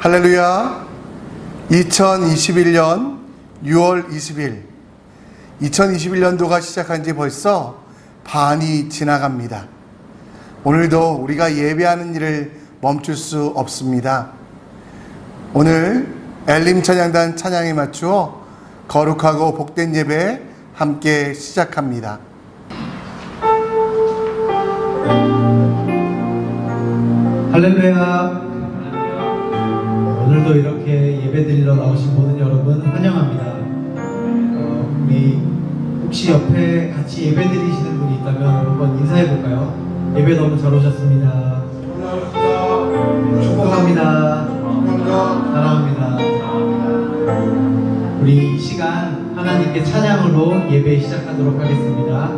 할렐루야. 2021년 6월 20일 2021년도가 시작한 지 벌써 반이 지나갑니다. 오늘도 우리가 예배하는 일을 멈출 수 없습니다. 오늘 엘림 찬양단 찬양에 맞추어 거룩하고 복된 예배 함께 시작합니다. 할렐루야. 오늘도 이렇게 예배드리러 나오신 모든 여러분 환영합니다. 우리 혹시 옆에 같이 예배드리시는 분이 있다면 한번 인사해볼까요? 예배 너무 잘 오셨습니다. 축복합니다. 사랑합니다. 우리 이 시간 하나님께 찬양으로 예배 시작하도록 하겠습니다.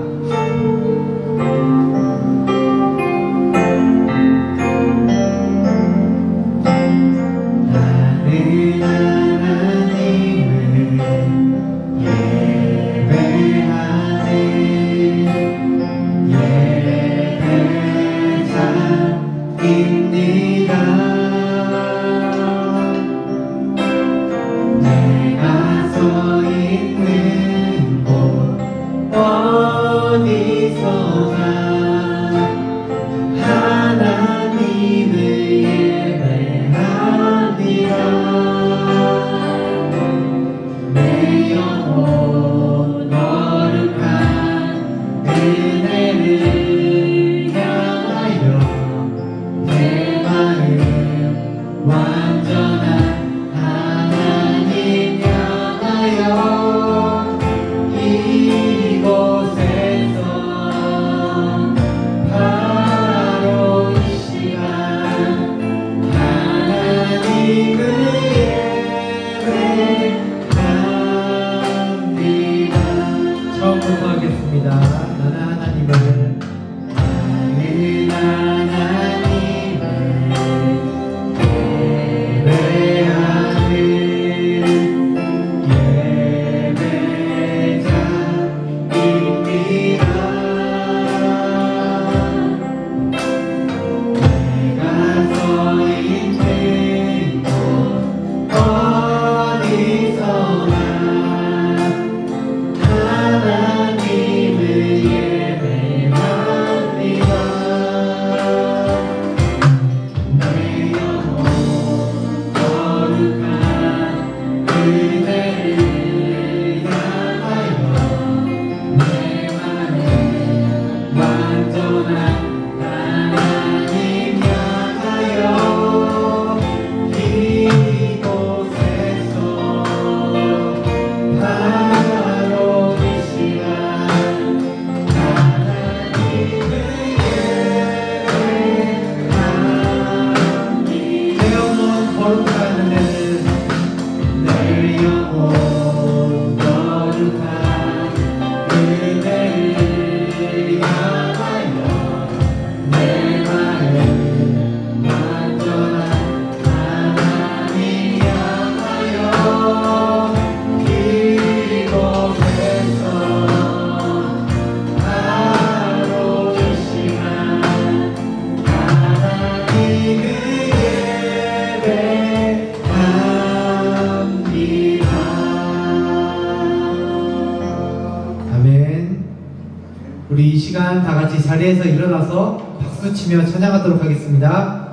우리 이 시간 다 같이 자리에서 일어나서 박수 치며 찬양하도록 하겠습니다.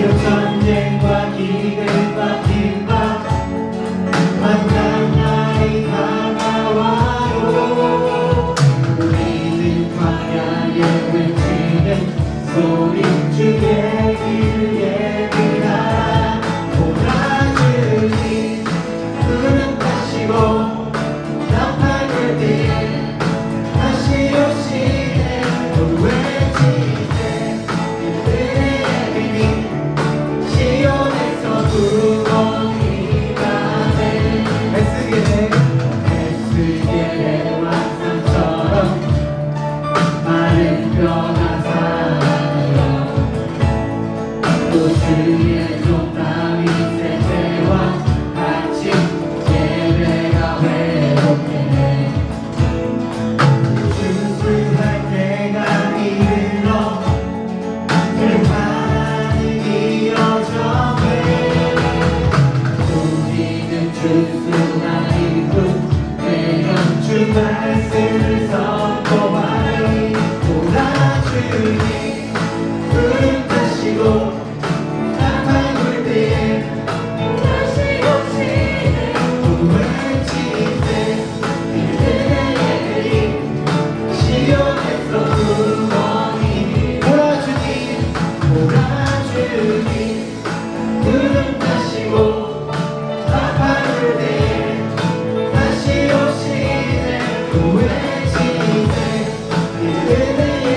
같이 대대한 산처럼 마른 뼈가 사라져 또 주위에 종남이 새 때와 같이 예배가 외롭게 준수할 때가 이르러 불판이 이어져네 우리는 준수한 이후 매년 주 말씀을 선포하니 돌아주니 구름 타시고 나팔 불 때에 다시 오시네 외치세 그대의 시온에서 구원이 몰아주니 구름 타시고 나팔 불 때에 다시 오시네 외치세 그대의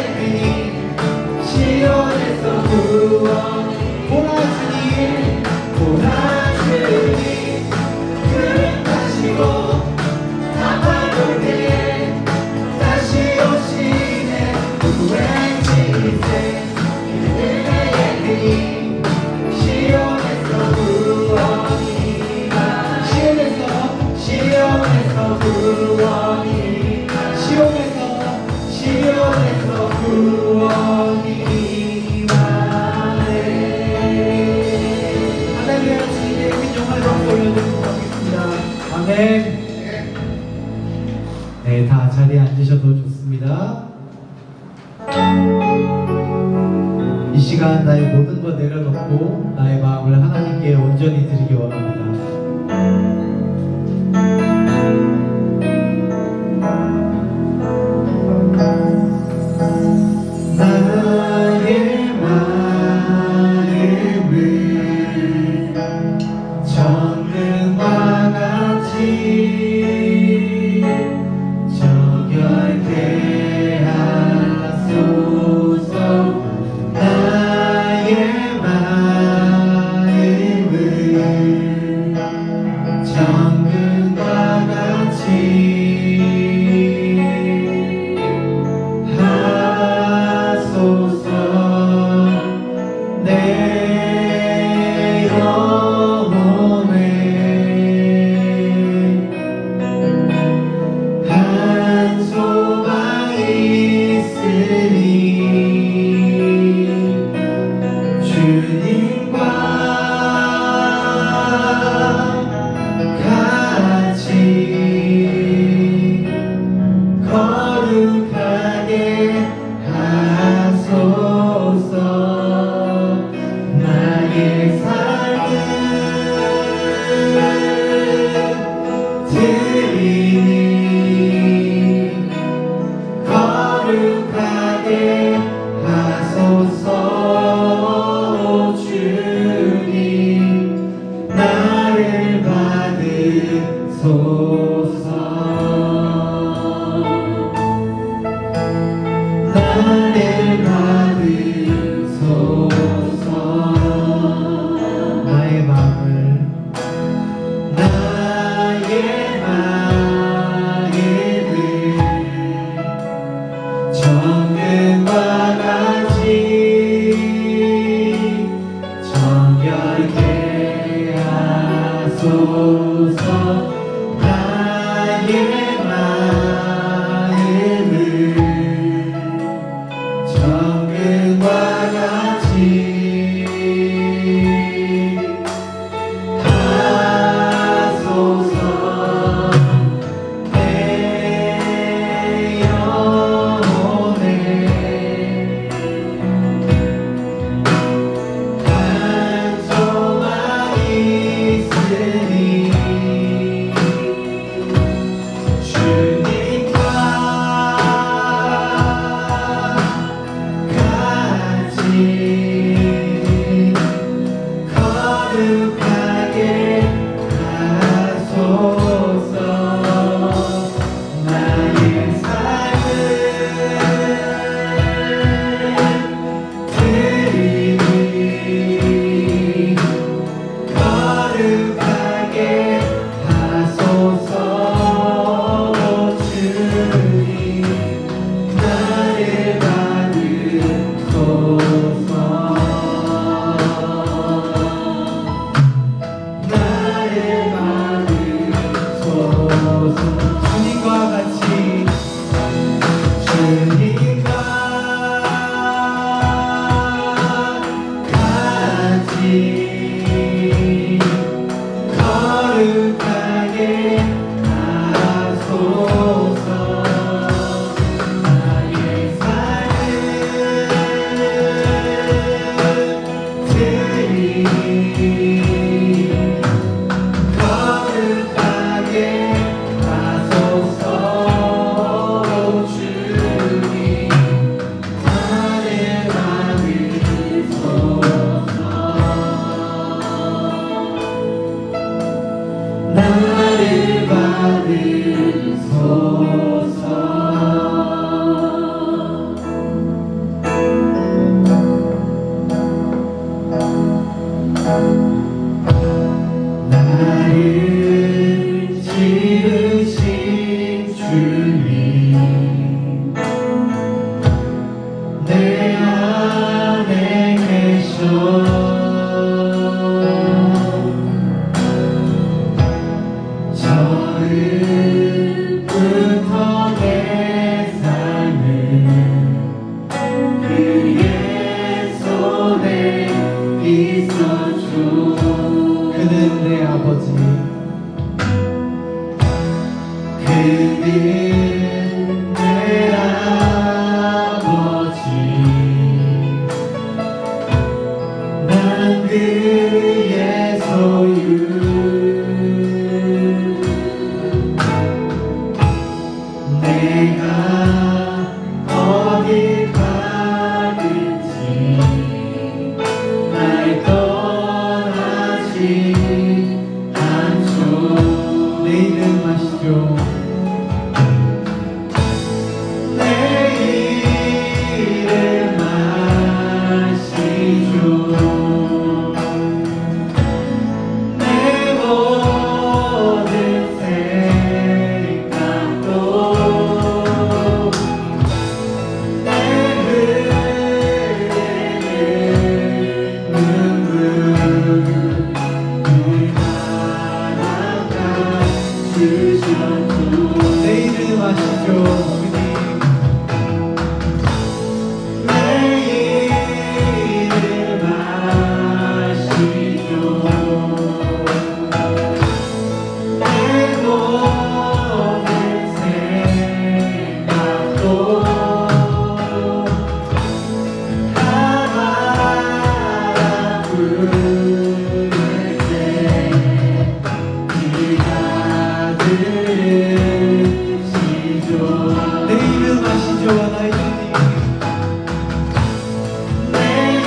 시온에서 구원이 몰아주니 구름 타시고 나팔 불 때에 다시 오시네 외치세 그대의 시온에서 구원이가 시온에서 구원이 시온에서 구원이 와네 하나님의 주님의 이름 영광을 올려드리도록 하겠습니다. 아멘. 네, 다 자리에 앉으셔도 좋습니다. 이 시간 나의 모든 것 내려놓고 나의 마음을 하나님께 온전히 드리기 원합니다. 나의 마음을 전능과 같이 정결케 하소서 나의 마음을 주님 내 안에 계셔 처음부터 내 삶은 그의 손에 있어줘 그는 내 아버지 그는 내 아버지 난 그의 소유 내가 어디 가든지 날 떠나지 않죠 내 이름 아시죠 내 이름 아시죠 주님 내 이름 아시죠 내 모든 생각도 다 부를 때 네가 들으시죠 내 이름 아시죠 나의 주님 내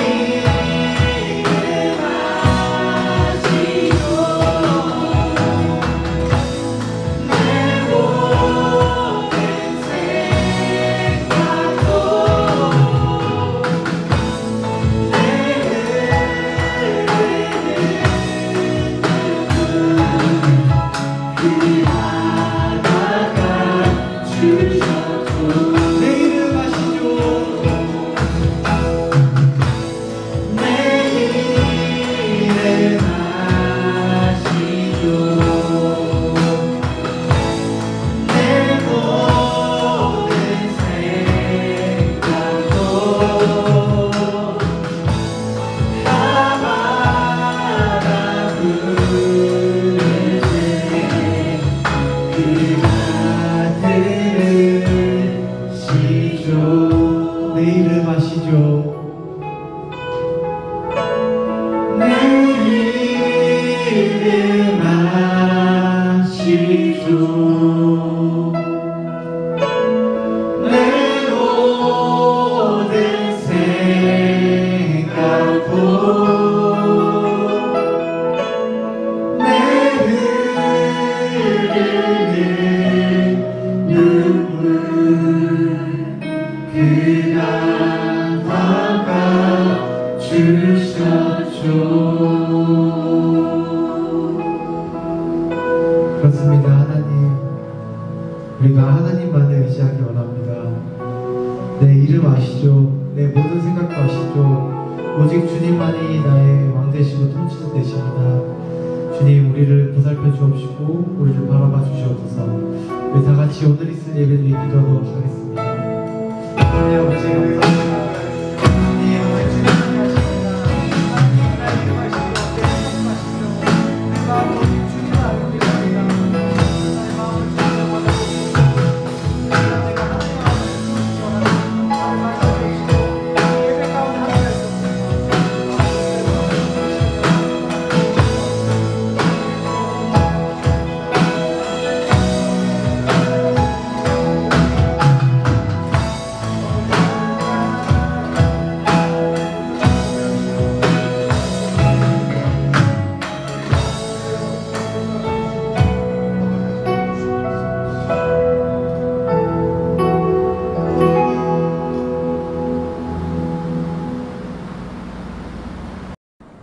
이름 아시죠 내 모든 생각도 내 이름 아시죠 내 이름 아시죠 내 모든 생각도 다 받아부를 때 그가 들으시죠 내 이름 아시죠 내 이름 아시죠 내 모든 생각도 내 흐르는 눈물 그가 닦아주셨죠 그렇습니다 하나님 우리가 하나님만을 의지하기 원합니다 내 이름 아시죠 내 모든 생각도 아시죠 오직 주님만이 나의 왕 되시고 통치자 되십니다 주님 우리를 보살펴 주옵시고 우리를 바라봐 주시옵소서 우리 다 같이 오늘 있을 예배를 기도하도록 하겠습니다 하나님 아버지 감사합니다 주님 오늘 주님 하십니다 하나님 이름 아시죠 내 생각도 아시죠 내 마음을 오직 주님 알고 계십니다 나의 마음을 주님 받아주시고 내가 하나님 앞에 서기 원합니다 나를 만나주시고 예배 가운데 함께 하시옵소서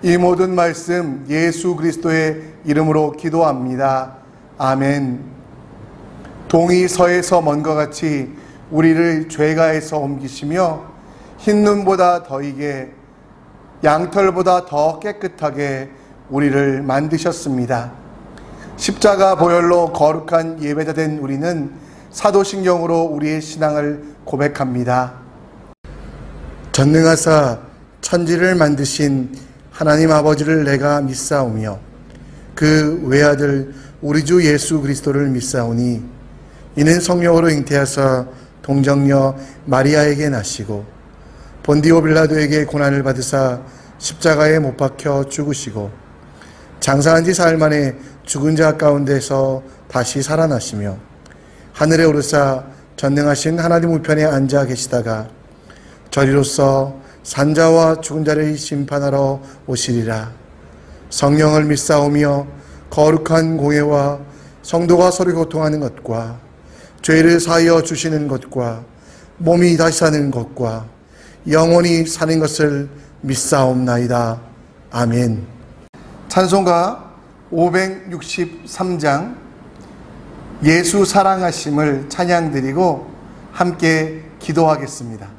이 모든 말씀 예수 그리스도의 이름으로 기도합니다. 아멘. 동이 서에서 먼 것 같이 우리를 죄가에서 옮기시며 흰 눈보다 더이게 양털보다 더 깨끗하게 우리를 만드셨습니다. 십자가 보혈로 거룩한 예배자 된 우리는 사도신경으로 우리의 신앙을 고백합니다. 전능하사 천지를 만드신 하나님 아버지를 내가 믿사오며 그 외아들 우리 주 예수 그리스도를 믿사오니 이는 성령으로 잉태하사 동정녀 마리아에게 나시고 본디오 빌라도에게 고난을 받으사 십자가에 못 박혀 죽으시고 장사한 지 사흘 만에 죽은 자 가운데서 다시 살아나시며 하늘에 오르사 전능하신 하나님 우편에 앉아 계시다가 저리로서 산자와 죽은 자를 심판하러 오시리라. 성령을 믿사오며 거룩한 공회와 성도가 서로 교통하는 것과 죄를 사하여 주시는 것과 몸이 다시 사는 것과 영원히 사는 것을 믿사옵나이다. 아멘. 찬송가 563장 예수 사랑하심을 찬양드리고 함께 기도하겠습니다.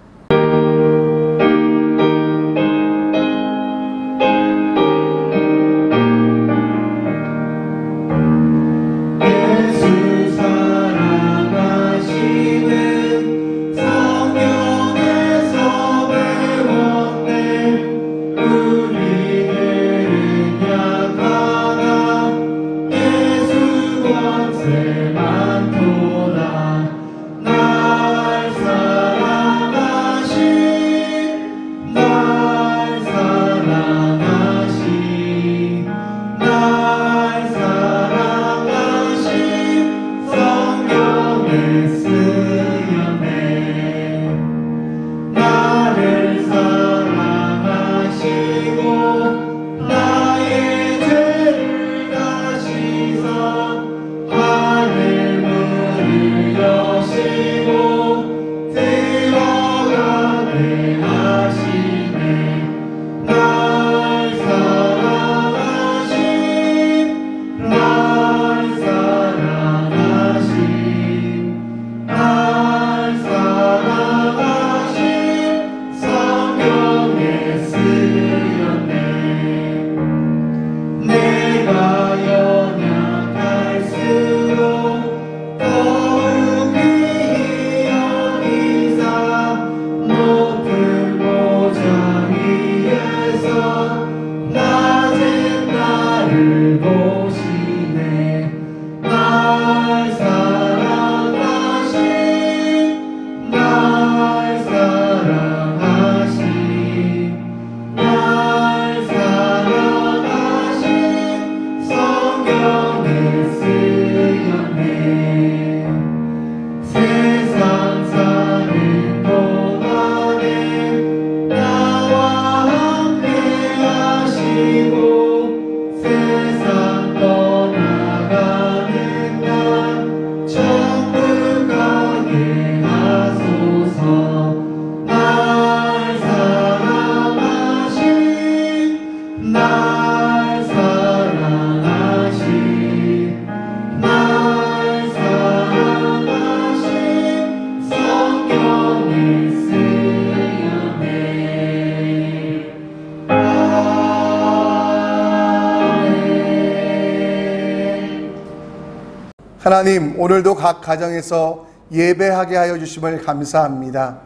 하나님, 오늘도 각 가정에서 예배하게 하여 주심을 감사합니다.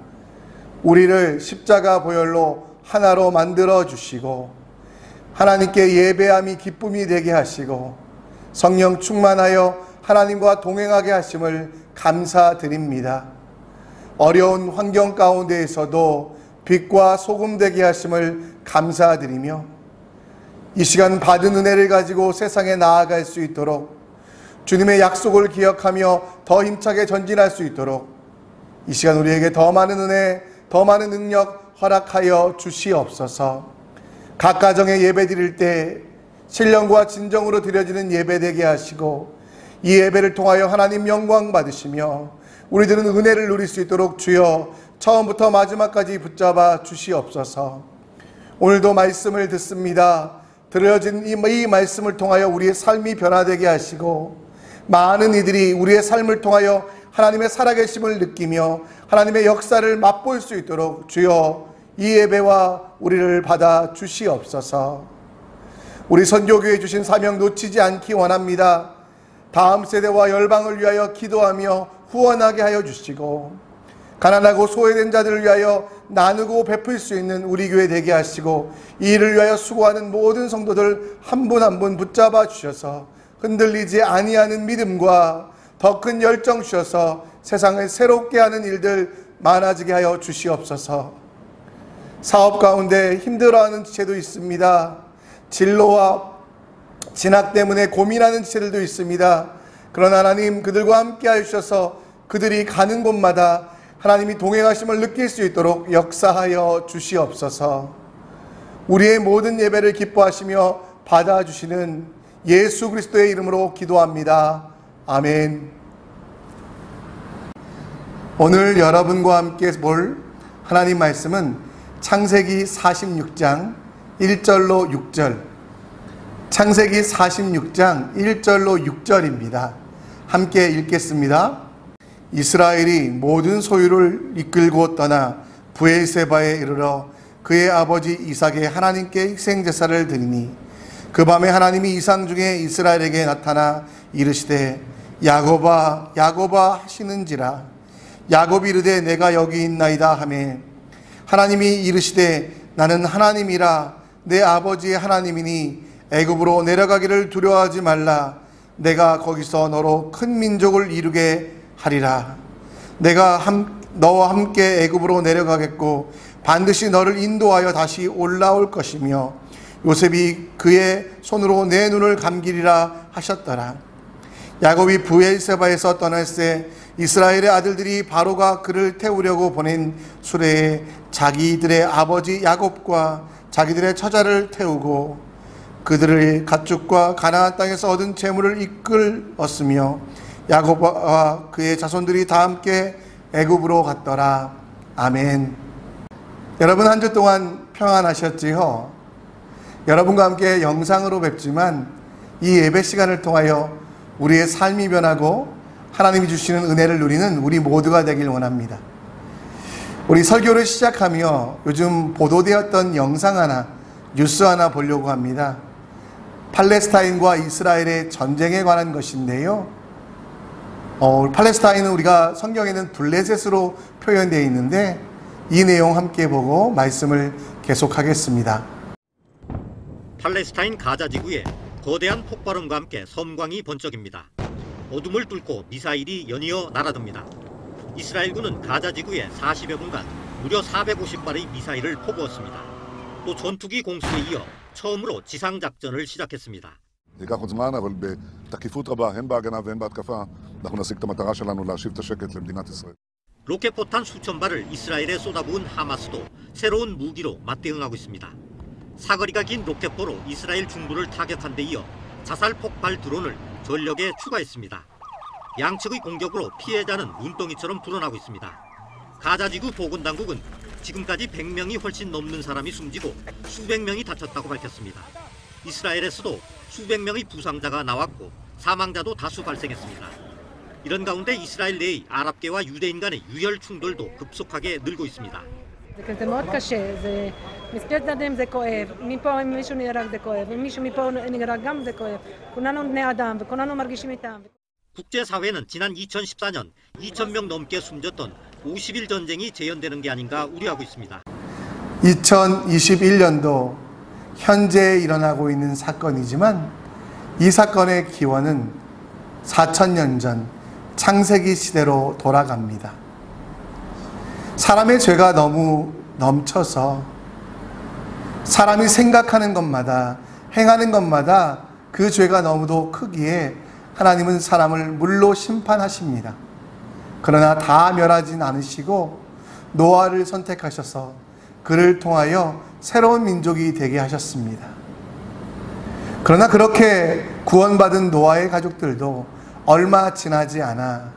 우리를 십자가 보혈로 하나로 만들어 주시고 하나님께 예배함이 기쁨이 되게 하시고 성령 충만하여 하나님과 동행하게 하심을 감사드립니다. 어려운 환경 가운데에서도 빛과 소금 되게 하심을 감사드리며 이 시간 받은 은혜를 가지고 세상에 나아갈 수 있도록 주님의 약속을 기억하며 더 힘차게 전진할 수 있도록 이 시간 우리에게 더 많은 은혜, 더 많은 능력 허락하여 주시옵소서. 각 가정에 예배 드릴 때 신령과 진정으로 드려지는 예배 되게 하시고 이 예배를 통하여 하나님 영광 받으시며 우리들은 은혜를 누릴 수 있도록 주여 처음부터 마지막까지 붙잡아 주시옵소서. 오늘도 말씀을 듣습니다. 들려진 이 말씀을 통하여 우리의 삶이 변화되게 하시고 많은 이들이 우리의 삶을 통하여 하나님의 살아계심을 느끼며 하나님의 역사를 맛볼 수 있도록 주여 이 예배와 우리를 받아 주시옵소서. 우리 선교교회 주신 사명 놓치지 않기 원합니다. 다음 세대와 열방을 위하여 기도하며 후원하게 하여 주시고 가난하고 소외된 자들을 위하여 나누고 베풀 수 있는 우리 교회 되게 하시고 이 일을 위하여 수고하는 모든 성도들 한 분 한 분 붙잡아 주셔서 흔들리지 아니하는 믿음과 더 큰 열정 주셔서 세상을 새롭게 하는 일들 많아지게 하여 주시옵소서. 사업 가운데 힘들어하는 지체도 있습니다. 진로와 진학 때문에 고민하는 지체들도 있습니다. 그러나 하나님 그들과 함께 하여 주셔서 그들이 가는 곳마다 하나님이 동행하심을 느낄 수 있도록 역사하여 주시옵소서. 우리의 모든 예배를 기뻐하시며 받아주시는 예수 그리스도의 이름으로 기도합니다. 아멘. 오늘 여러분과 함께 볼 하나님 말씀은 창세기 46장 1절로 6절, 창세기 46장 1절로 6절입니다. 함께 읽겠습니다. 이스라엘이 모든 소유를 이끌고 떠나 브엘세바에 이르러 그의 아버지 이삭의 하나님께 희생제사를 드리니 그 밤에 하나님이 이상 중에 이스라엘에게 나타나 이르시되 야곱아 야곱아 하시는지라. 야곱이 이르되 내가 여기 있나이다 하매 하나님이 이르시되 나는 하나님이라 내 아버지의 하나님이니 애굽으로 내려가기를 두려워하지 말라. 내가 거기서 너로 큰 민족을 이루게 하리라. 내가 너와 함께 애굽으로 내려가겠고 반드시 너를 인도하여 다시 올라올 것이며 요셉이 그의 손으로 내 눈을 감기리라 하셨더라. 야곱이 브엘세바에서 떠날새 이스라엘의 아들들이 바로가 그를 태우려고 보낸 수레에 자기들의 아버지 야곱과 자기들의 처자를 태우고 그들의 가축과 가나안 땅에서 얻은 재물을 이끌었으며 야곱과 그의 자손들이 다 함께 애굽으로 갔더라. 아멘. 여러분 한 주 동안 평안하셨지요? 여러분과 함께 영상으로 뵙지만 이 예배 시간을 통하여 우리의 삶이 변하고 하나님이 주시는 은혜를 누리는 우리 모두가 되길 원합니다. 우리 설교를 시작하며 요즘 보도되었던 영상 하나, 뉴스 하나 보려고 합니다. 팔레스타인과 이스라엘의 전쟁에 관한 것인데요. 팔레스타인은 우리가 성경에는 블레셋으로 표현되어 있는데 이 내용 함께 보고 말씀을 계속하겠습니다. 팔레스타인 가자 지구에 거대한 폭발음과 함께 섬광이 번쩍입니다. 어둠을 뚫고 미사일이 연이어 날아듭니다. 이스라엘군은 가자 지구에 40여 분간 무려 450발의 미사일을 포부었습니다. 또 전투기 공습에 이어 처음으로 지상작전을 시작했습니다. ייקח עוד זמן, אבל בתקיפות רבה, הן בהגנה והן בהתקפה, אנחנו נשיג את המטרה שלנו להשיב את השקט למדינת ישראל. 로켓포탄 수천 발을 이스라엘에 쏟아부은 하마스도 새로운 무기로 맞대응하고 있습니다. 사거리가 긴 로켓포로 이스라엘 중부를 타격한 데 이어 자살 폭발 드론을 전력에 추가했습니다. 양측의 공격으로 피해자는 눈덩이처럼 불어나고 있습니다. 가자지구 보건당국은 지금까지 100명이 훨씬 넘는 사람이 숨지고 수백 명이 다쳤다고 밝혔습니다. 이스라엘에서도 수백 명의 부상자가 나왔고 사망자도 다수 발생했습니다. 이런 가운데 이스라엘 내의 아랍계와 유대인 간의 유혈 충돌도 급속하게 늘고 있습니다. זה מאוד קשה, זה מספר צדדים זה כואב, מפה אם מישהו נהרג זה כואב, אם מישהו מפה נהרג גם זה כואב, כולנו בני אדם וכולנו מרגישים איתם. 국제사회는 지난 2014년 2,000명 넘게 숨졌던 50일 전쟁이 재현되는 게 아닌가 우려하고 있습니다. 2021년도 현재 일어나고 있는 사건이지만 이 사건의 기원은 4,000년 전 창세기 시대로 돌아갑니다. 사람의 죄가 너무 넘쳐서 사람이 생각하는 것마다 행하는 것마다 그 죄가 너무도 크기에 하나님은 사람을 물로 심판하십니다. 그러나 다 멸하진 않으시고 노아를 선택하셔서 그를 통하여 새로운 민족이 되게 하셨습니다. 그러나 그렇게 구원받은 노아의 가족들도 얼마 지나지 않아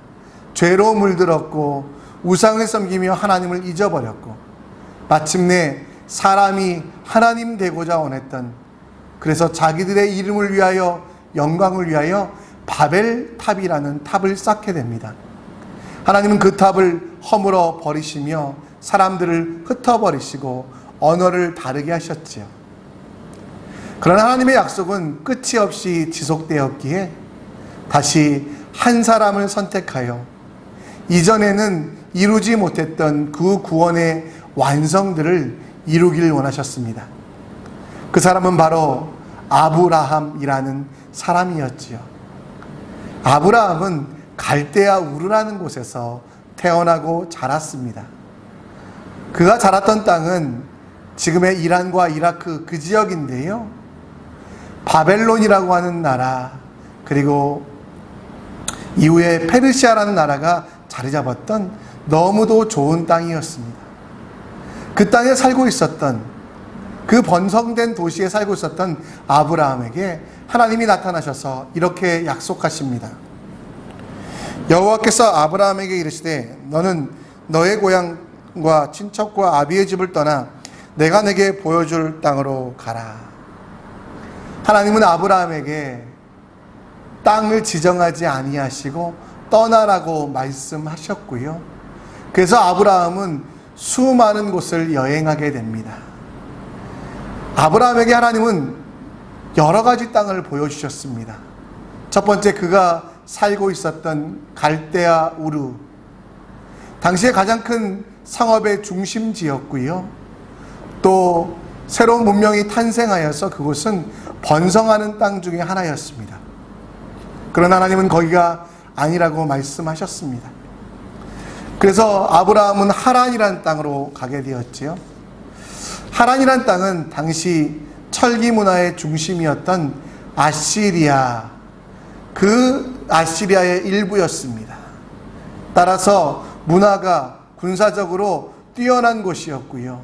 죄로 물들었고 우상을 섬기며 하나님을 잊어버렸고 마침내 사람이 하나님 되고자 원했던, 그래서 자기들의 이름을 위하여 영광을 위하여 바벨탑이라는 탑을 쌓게 됩니다. 하나님은 그 탑을 허물어 버리시며 사람들을 흩어버리시고 언어를 다르게 하셨지요. 그러나 하나님의 약속은 끝이 없이 지속되었기에 다시 한 사람을 선택하여 이전에는 이루지 못했던 그 구원의 완성들을 이루길 원하셨습니다. 그 사람은 바로 아브라함이라는 사람이었지요. 아브라함은 갈대아 우르라는 곳에서 태어나고 자랐습니다. 그가 자랐던 땅은 지금의 이란과 이라크 그 지역인데요. 바벨론이라고 하는 나라, 그리고 이후에 페르시아라는 나라가 자리 잡았던 너무도 좋은 땅이었습니다. 그 땅에 살고 있었던, 그 번성된 도시에 살고 있었던 아브라함에게 하나님이 나타나셔서 이렇게 약속하십니다. 여호와께서 아브라함에게 이르시되 너는 너의 고향과 친척과 아비의 집을 떠나 내가 내게 보여줄 땅으로 가라. 하나님은 아브라함에게 땅을 지정하지 아니하시고 떠나라고 말씀하셨고요. 그래서 아브라함은 수많은 곳을 여행하게 됩니다. 아브라함에게 하나님은 여러 가지 땅을 보여주셨습니다. 첫 번째, 그가 살고 있었던 갈대아 우르, 당시에 가장 큰 상업의 중심지였고요. 또 새로운 문명이 탄생하여서 그곳은 번성하는 땅 중에 하나였습니다. 그러나 하나님은 거기가 아니라고 말씀하셨습니다. 그래서 아브라함은 하란이라는 땅으로 가게 되었지요. 하란이라는 땅은 당시 철기 문화의 중심이었던 아시리아, 그 아시리아의 일부였습니다. 따라서 문화가 군사적으로 뛰어난 곳이었고요.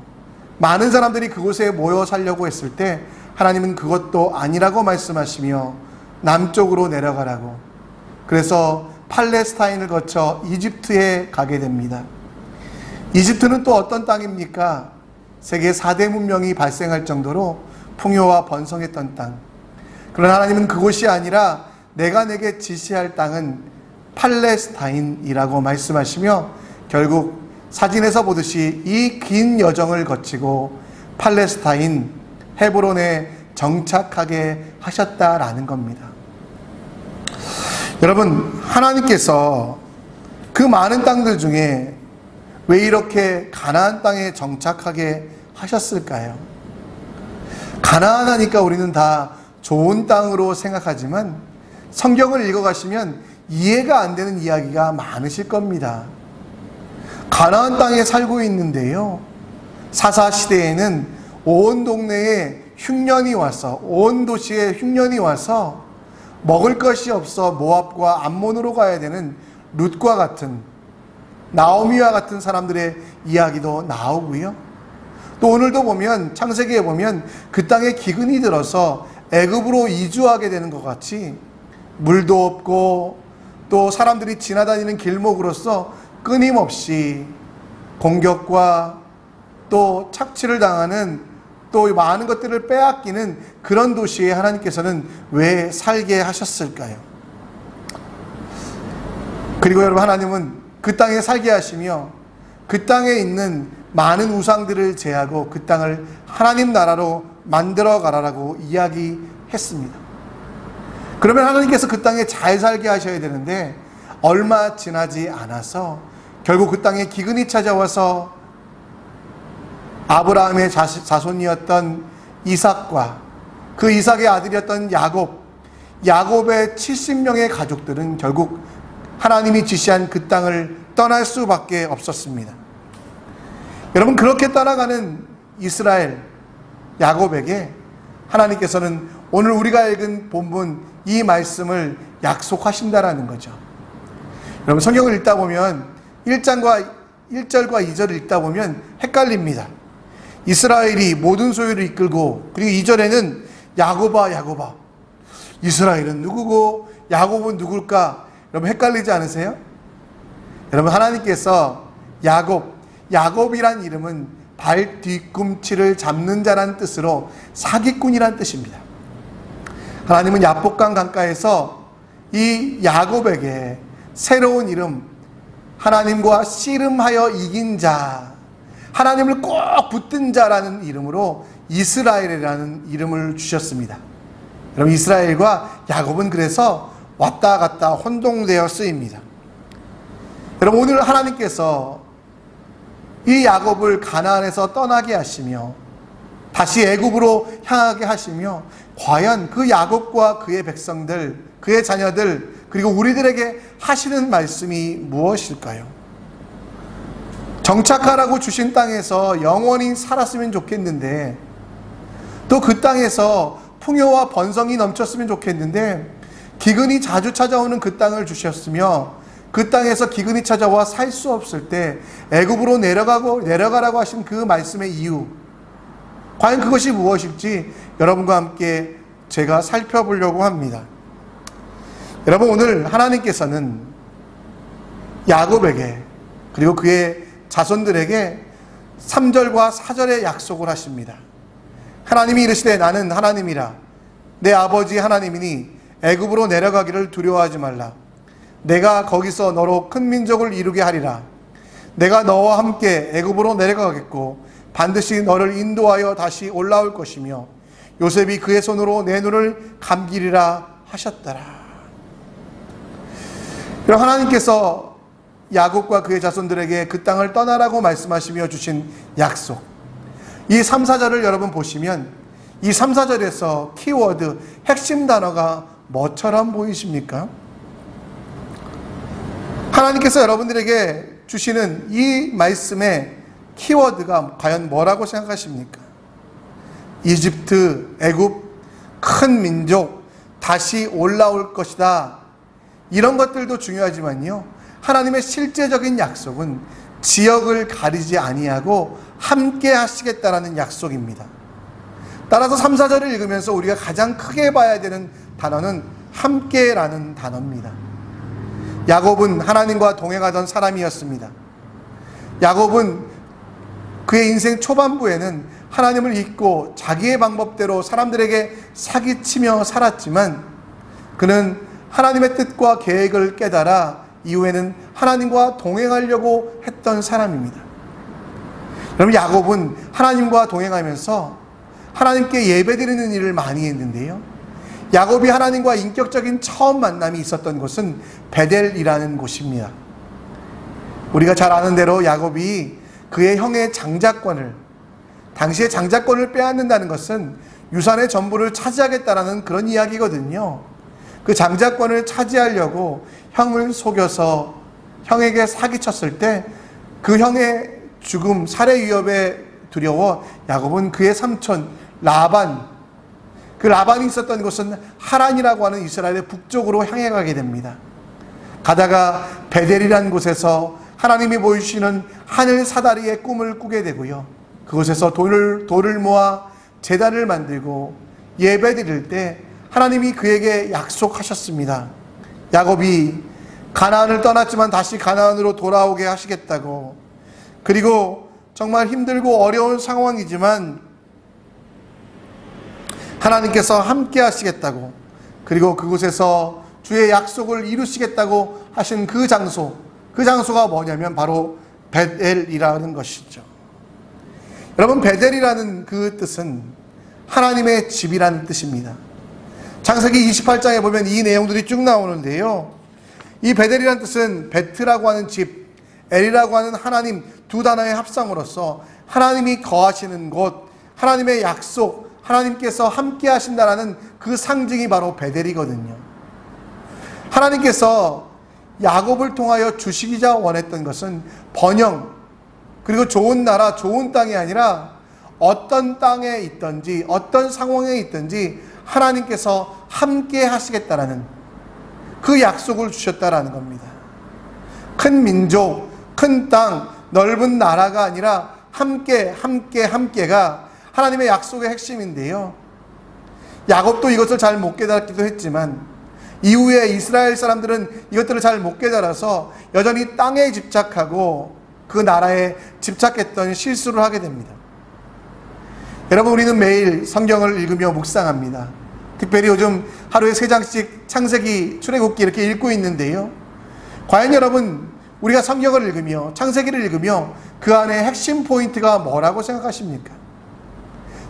많은 사람들이 그곳에 모여 살려고 했을 때 하나님은 그것도 아니라고 말씀하시며 남쪽으로 내려가라고, 그래서 팔레스타인을 거쳐 이집트에 가게 됩니다. 이집트는 또 어떤 땅입니까? 세계 4대 문명이 발생할 정도로 풍요와 번성했던 땅. 그러나 하나님은 그곳이 아니라 내가 내게 지시할 땅은 팔레스타인이라고 말씀하시며 결국 사진에서 보듯이 이 긴 여정을 거치고 팔레스타인 헤브론에 정착하게 하셨다라는 겁니다. 여러분, 하나님께서 그 많은 땅들 중에 왜 이렇게 가나안 땅에 정착하게 하셨을까요? 가나안 하니까 우리는 다 좋은 땅으로 생각하지만 성경을 읽어가시면 이해가 안 되는 이야기가 많으실 겁니다. 가나안 땅에 살고 있는데요, 사사시대에는 온 동네에 흉년이 와서, 온 도시에 흉년이 와서 먹을 것이 없어 모압과 암몬으로 가야 되는 룻과 같은, 나오미와 같은 사람들의 이야기도 나오고요. 또 오늘도 보면, 창세기에 보면 그 땅에 기근이 들어서 애굽으로 이주하게 되는 것 같이 물도 없고 또 사람들이 지나다니는 길목으로서 끊임없이 공격과 또 착취를 당하는, 또 많은 것들을 빼앗기는 그런 도시에 하나님께서는 왜 살게 하셨을까요? 그리고 여러분, 하나님은 그 땅에 살게 하시며 그 땅에 있는 많은 우상들을 제하고 그 땅을 하나님 나라로 만들어 가라라고 이야기했습니다. 그러면 하나님께서 그 땅에 잘 살게 하셔야 되는데 얼마 지나지 않아서 결국 그 땅에 기근이 찾아와서 아브라함의 자손이었던 이삭과 그 이삭의 아들이었던 야곱의 70명의 가족들은 결국 하나님이 지시한 그 땅을 떠날 수밖에 없었습니다. 여러분, 그렇게 떠나가는 이스라엘, 야곱에게 하나님께서는 오늘 우리가 읽은 본문 이 말씀을 약속하신다라는 거죠. 여러분, 성경을 읽다 보면 1절과 2절을 읽다 보면 헷갈립니다. 이스라엘이 모든 소유를 이끌고, 그리고 2절에는 야곱아 이스라엘은 누구고 야곱은 누굴까? 여러분, 헷갈리지 않으세요? 여러분, 하나님께서 야곱이란 이름은 발 뒤꿈치를 잡는 자라는 뜻으로 사기꾼이란 뜻입니다. 하나님은 야복강 강가에서 이 야곱에게 새로운 이름, 하나님과 씨름하여 이긴 자, 하나님을 꼭 붙든 자라는 이름으로 이스라엘이라는 이름을 주셨습니다. 여러분, 이스라엘과 야곱은 그래서 왔다 갔다 혼동되어 쓰입니다. 여러분, 오늘 하나님께서 이 야곱을 가나안에서 떠나게 하시며 다시 애굽으로 향하게 하시며 과연 그 야곱과 그의 백성들, 그의 자녀들, 그리고 우리들에게 하시는 말씀이 무엇일까요? 정착하라고 주신 땅에서 영원히 살았으면 좋겠는데, 또 그 땅에서 풍요와 번성이 넘쳤으면 좋겠는데 기근이 자주 찾아오는 그 땅을 주셨으며 그 땅에서 기근이 찾아와 살 수 없을 때 애굽으로 내려가라고 하신 그 말씀의 이유, 과연 그것이 무엇일지 여러분과 함께 제가 살펴보려고 합니다. 여러분, 오늘 하나님께서는 야곱에게 그리고 그의 자손들에게 3절과 4절의 약속을 하십니다. 하나님이 이르시되 나는 하나님이라 내 아버지 하나님이니 애굽으로 내려가기를 두려워하지 말라. 내가 거기서 너로 큰 민족을 이루게 하리라. 내가 너와 함께 애굽으로 내려가겠고 반드시 너를 인도하여 다시 올라올 것이며 요셉이 그의 손으로 내 눈을 감기리라 하셨더라. 그럼 하나님께서 야곱과 그의 자손들에게 그 땅을 떠나라고 말씀하시며 주신 약속, 이 3, 4절을 여러분 보시면 이 3, 4절에서 키워드, 핵심 단어가 뭐처럼 보이십니까? 하나님께서 여러분들에게 주시는 이 말씀의 키워드가 과연 뭐라고 생각하십니까? 이집트, 애굽, 큰 민족, 다시 올라올 것이다. 이런 것들도 중요하지만요, 하나님의 실제적인 약속은 지역을 가리지 아니하고 함께 하시겠다라는 약속입니다. 따라서 3, 4절을 읽으면서 우리가 가장 크게 봐야 되는 단어는 함께라는 단어입니다. 야곱은 하나님과 동행하던 사람이었습니다. 야곱은 그의 인생 초반부에는 하나님을 잊고 자기의 방법대로 사람들에게 사기치며 살았지만 그는 하나님의 뜻과 계획을 깨달아 이후에는 하나님과 동행하려고 했던 사람입니다. 여러분, 야곱은 하나님과 동행하면서 하나님께 예배드리는 일을 많이 했는데요, 야곱이 하나님과 인격적인 처음 만남이 있었던 곳은 베델이라는 곳입니다. 우리가 잘 아는 대로 야곱이 그의 형의 장자권을, 당시에 장자권을 빼앗는다는 것은 유산의 전부를 차지하겠다라는 그런 이야기거든요. 그 장자권을 차지하려고 형을 속여서 형에게 사기쳤을 때 그 형의 죽음, 살해 위협에 두려워 야곱은 그의 삼촌 라반, 그 라반이 있었던 곳은 하란이라고 하는 이스라엘의 북쪽으로 향해 가게 됩니다. 가다가 베델이라는 곳에서 하나님이 보여주시는 하늘 사다리의 꿈을 꾸게 되고요, 그곳에서 돌을 모아 제단을 만들고 예배 드릴 때 하나님이 그에게 약속하셨습니다. 야곱이 가나안을 떠났지만 다시 가나안으로 돌아오게 하시겠다고, 그리고 정말 힘들고 어려운 상황이지만 하나님께서 함께 하시겠다고, 그리고 그곳에서 주의 약속을 이루시겠다고 하신 그 장소가 뭐냐면 바로 베델이라는 것이죠. 여러분, 베델이라는 그 뜻은 하나님의 집이라는 뜻입니다. 창세기 28장에 보면 이 내용들이 쭉 나오는데요, 이 베델이라는 뜻은 베트라고 하는 집, 엘이라고 하는 하나님, 두 단어의 합성으로서 하나님이 거하시는 곳, 하나님의 약속, 하나님께서 함께 하신다라는 그 상징이 바로 베델이거든요. 하나님께서 야곱을 통하여 주시기자 원했던 것은 번영, 그리고 좋은 나라, 좋은 땅이 아니라 어떤 땅에 있든지 어떤 상황에 있든지 하나님께서 함께 하시겠다라는 그 약속을 주셨다라는 겁니다. 큰 민족, 큰 땅, 넓은 나라가 아니라 함께가 하나님의 약속의 핵심인데요, 야곱도 이것을 잘 못 깨달기도 했지만 이후에 이스라엘 사람들은 이것들을 잘 못 깨달아서 여전히 땅에 집착하고 그 나라에 집착했던 실수를 하게 됩니다. 여러분, 우리는 매일 성경을 읽으며 묵상합니다. 특별히 요즘 하루에 3장씩 창세기, 출애굽기 이렇게 읽고 있는데요. 과연 여러분, 우리가 성경을 읽으며 창세기를 읽으며 그 안에 핵심 포인트가 뭐라고 생각하십니까?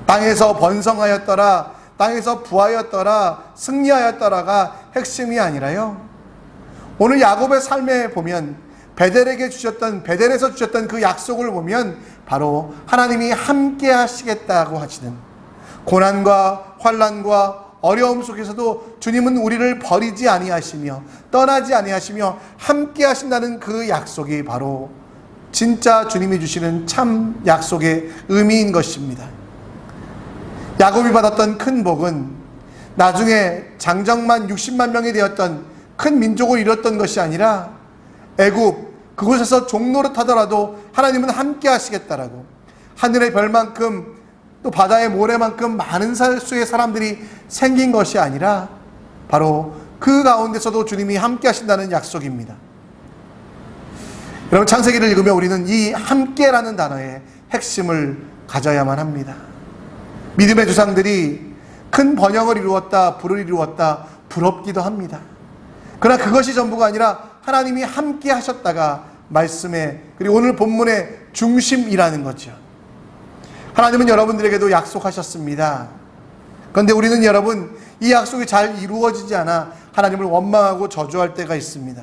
땅에서 번성하였더라, 땅에서 부하였더라, 승리하였더라가 핵심이 아니라요. 오늘 야곱의 삶에 보면 베델에서 주셨던 그 약속을 보면 바로 하나님이 함께 하시겠다고 하시는, 고난과 환난과 어려움 속에서도 주님은 우리를 버리지 아니하시며 떠나지 아니하시며 함께 하신다는 그 약속이 바로 진짜 주님이 주시는 참 약속의 의미인 것입니다. 야곱이 받았던 큰 복은 나중에 장정만 60만 명이 되었던 큰 민족을 이뤘던 것이 아니라 애굽 그곳에서 종노릇하더라도 하나님은 함께 하시겠다라고, 하늘의 별만큼 또 바다의 모래만큼 많은 수의 사람들이 생긴 것이 아니라 바로 그 가운데서도 주님이 함께 하신다는 약속입니다. 여러분, 창세기를 읽으면 우리는 이 함께라는 단어의 핵심을 가져야만 합니다. 믿음의 조상들이 큰 번영을 이루었다, 부를 이루었다, 부럽기도 합니다. 그러나 그것이 전부가 아니라 하나님이 함께 하셨다가 말씀의, 그리고 오늘 본문의 중심이라는 거죠. 하나님은 여러분들에게도 약속하셨습니다. 그런데 우리는 여러분, 이 약속이 잘 이루어지지 않아 하나님을 원망하고 저주할 때가 있습니다.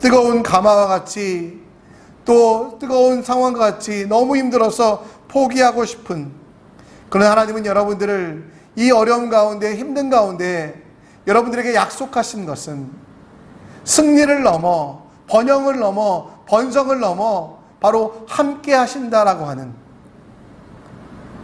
뜨거운 가마와 같이, 또 뜨거운 상황과 같이 너무 힘들어서 포기하고 싶은, 그러나 하나님은 여러분들을 이 어려움 가운데, 힘든 가운데 여러분들에게 약속하신 것은 승리를 넘어, 번영을 넘어, 번성을 넘어 바로 함께 하신다라고 하는,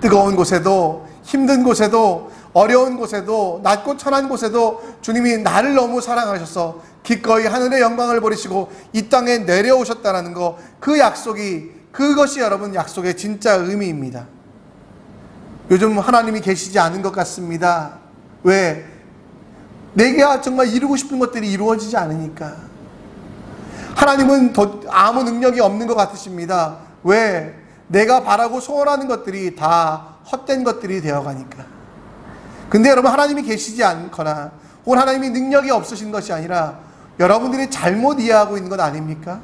뜨거운 곳에도 힘든 곳에도 어려운 곳에도 낮고 천한 곳에도 주님이 나를 너무 사랑하셔서 기꺼이 하늘의 영광을 버리시고 이 땅에 내려오셨다는 거, 그 약속이, 그것이 여러분 약속의 진짜 의미입니다. 요즘 하나님이 계시지 않은 것 같습니다. 왜? 내가 정말 이루고 싶은 것들이 이루어지지 않으니까. 하나님은 아무 능력이 없는 것 같으십니다. 왜? 내가 바라고 소원하는 것들이 다 헛된 것들이 되어가니까. 근데 여러분, 하나님이 계시지 않거나 혹은 하나님이 능력이 없으신 것이 아니라 여러분들이 잘못 이해하고 있는 것 아닙니까?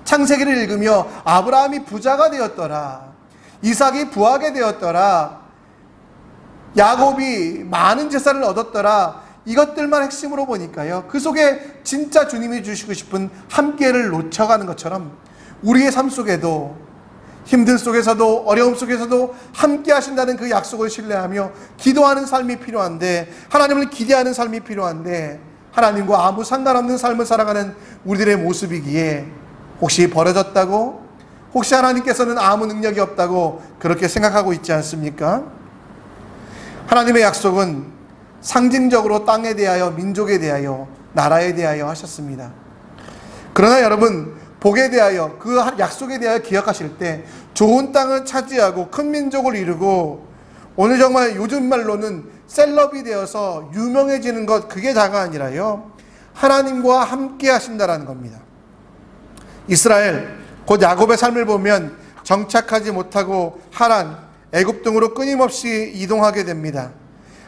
창세기를 읽으며 아브라함이 부자가 되었더라, 이삭이 부하게 되었더라, 야곱이 많은 재산을 얻었더라, 이것들만 핵심으로 보니까요, 그 속에 진짜 주님이 주시고 싶은 함께를 놓쳐가는 것처럼 우리의 삶 속에도, 힘든 속에서도 어려움 속에서도 함께 하신다는 그 약속을 신뢰하며 기도하는 삶이 필요한데, 하나님을 기대하는 삶이 필요한데, 하나님과 아무 상관없는 삶을 살아가는 우리들의 모습이기에 혹시 버려졌다고, 혹시 하나님께서는 아무 능력이 없다고 그렇게 생각하고 있지 않습니까? 하나님의 약속은 상징적으로 땅에 대하여, 민족에 대하여, 나라에 대하여 하셨습니다. 그러나 여러분, 복에 대하여, 그 약속에 대하여 기억하실 때 좋은 땅을 차지하고 큰 민족을 이루고 오늘 정말 요즘 말로는 셀럽이 되어서 유명해지는 것, 그게 다가 아니라요, 하나님과 함께 하신다라는 겁니다. 이스라엘, 곧 야곱의 삶을 보면 정착하지 못하고 하란, 애굽 등으로 끊임없이 이동하게 됩니다.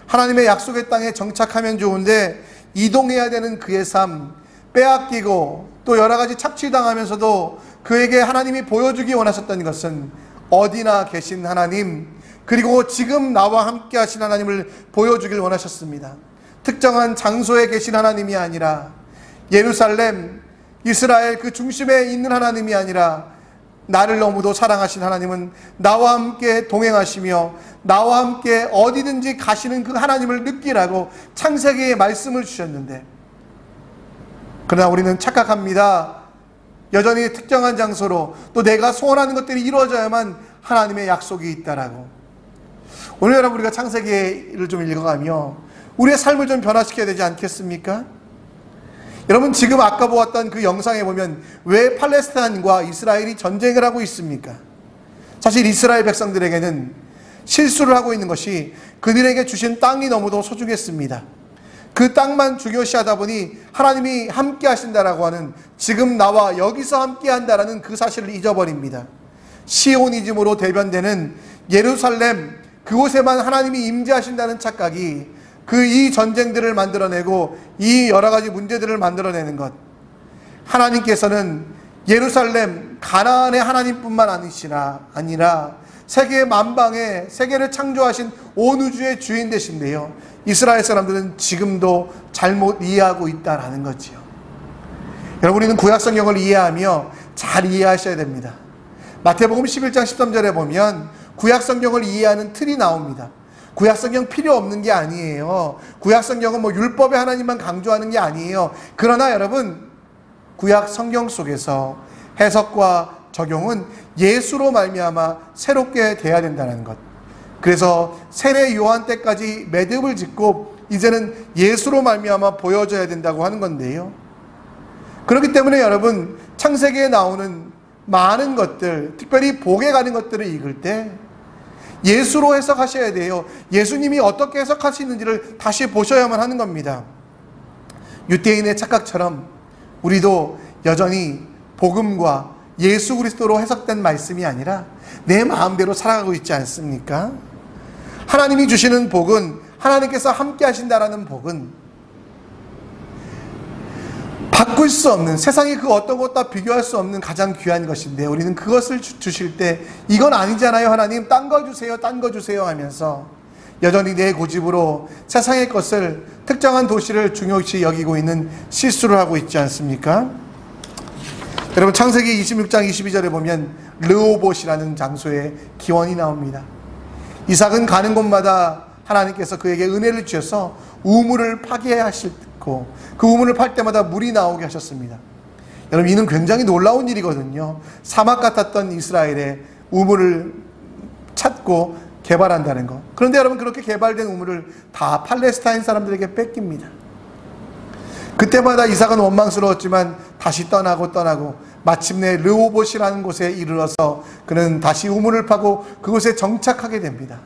하나님의 약속의 땅에 정착하면 좋은데 이동해야 되는 그의 삶, 빼앗기고 또 여러 가지 착취당하면서도 그에게 하나님이 보여주기 원하셨던 것은 어디나 계신 하나님, 그리고 지금 나와 함께 하신 하나님을 보여주길 원하셨습니다. 특정한 장소에 계신 하나님이 아니라, 예루살렘, 이스라엘 그 중심에 있는 하나님이 아니라, 나를 너무도 사랑하신 하나님은 나와 함께 동행하시며 나와 함께 어디든지 가시는 그 하나님을 느끼라고 창세기의 말씀을 주셨는데, 그러나 우리는 착각합니다. 여전히 특정한 장소로, 또 내가 소원하는 것들이 이루어져야만 하나님의 약속이 있다라고. 오늘 여러분, 우리가 창세기를 좀 읽어가며 우리의 삶을 좀 변화시켜야 되지 않겠습니까? 여러분, 지금 아까 보았던 그 영상에 보면 왜 팔레스타인과 이스라엘이 전쟁을 하고 있습니까? 사실 이스라엘 백성들에게는 실수를 하고 있는 것이 그들에게 주신 땅이 너무도 소중했습니다. 그 땅만 중요시하다 보니 하나님이 함께 하신다라고 하는, 지금 나와 여기서 함께 한다라는 그 사실을 잊어버립니다. 시오니즘으로 대변되는 예루살렘, 그곳에만 하나님이 임재하신다는 착각이 이 전쟁들을 만들어내고 이 여러 가지 문제들을 만들어내는 것, 하나님께서는 예루살렘 가나안의 하나님뿐만 아니라 세계 만방에 세계를 창조하신 온 우주의 주인 되신데요, 이스라엘 사람들은 지금도 잘못 이해하고 있다라는 거지요. 여러분, 우리는 구약 성경을 이해하며 잘 이해하셔야 됩니다. 마태복음 11장 13절에 보면 구약 성경을 이해하는 틀이 나옵니다. 구약 성경 필요 없는 게 아니에요. 구약 성경은 율법의 하나님만 강조하는 게 아니에요. 그러나 여러분, 구약 성경 속에서 해석과 적용은 예수로 말미암아 새롭게 돼야 된다는 것. 그래서 세례 요한 때까지 매듭을 짓고 이제는 예수로 말미암아 보여져야 된다고 하는 건데요. 그렇기 때문에 여러분, 창세기에 나오는 많은 것들, 특별히 복에 가는 것들을 읽을 때 예수로 해석하셔야 돼요. 예수님이 어떻게 해석하시는지를 다시 보셔야만 하는 겁니다. 유대인의 착각처럼 우리도 여전히 복음과 예수 그리스도로 해석된 말씀이 아니라 내 마음대로 살아가고 있지 않습니까? 하나님이 주시는 복은, 하나님께서 함께 하신다라는 복은 바꿀 수 없는, 세상의 그 어떤 것과 비교할 수 없는 가장 귀한 것인데, 우리는 그것을 주실 때 이건 아니잖아요 하나님, 딴 거 주세요, 딴 거 주세요 하면서 여전히 내 고집으로 세상의 것을, 특정한 도시를 중요시 여기고 있는 실수를 하고 있지 않습니까? 여러분, 창세기 26장 22절에 보면 르호봇이라는 장소에 기원이 나옵니다. 이삭은 가는 곳마다 하나님께서 그에게 은혜를 주셔서 우물을 파게 하셨고, 그 우물을 팔 때마다 물이 나오게 하셨습니다. 여러분, 이는 굉장히 놀라운 일이거든요. 사막 같았던 이스라엘에 우물을 찾고 개발한다는 것. 그런데 여러분, 그렇게 개발된 우물을 다 팔레스타인 사람들에게 뺏깁니다. 그때마다 이삭은 원망스러웠지만 다시 떠나고 마침내 르호봇이라는 곳에 이르러서 그는 다시 우물을 파고 그곳에 정착하게 됩니다.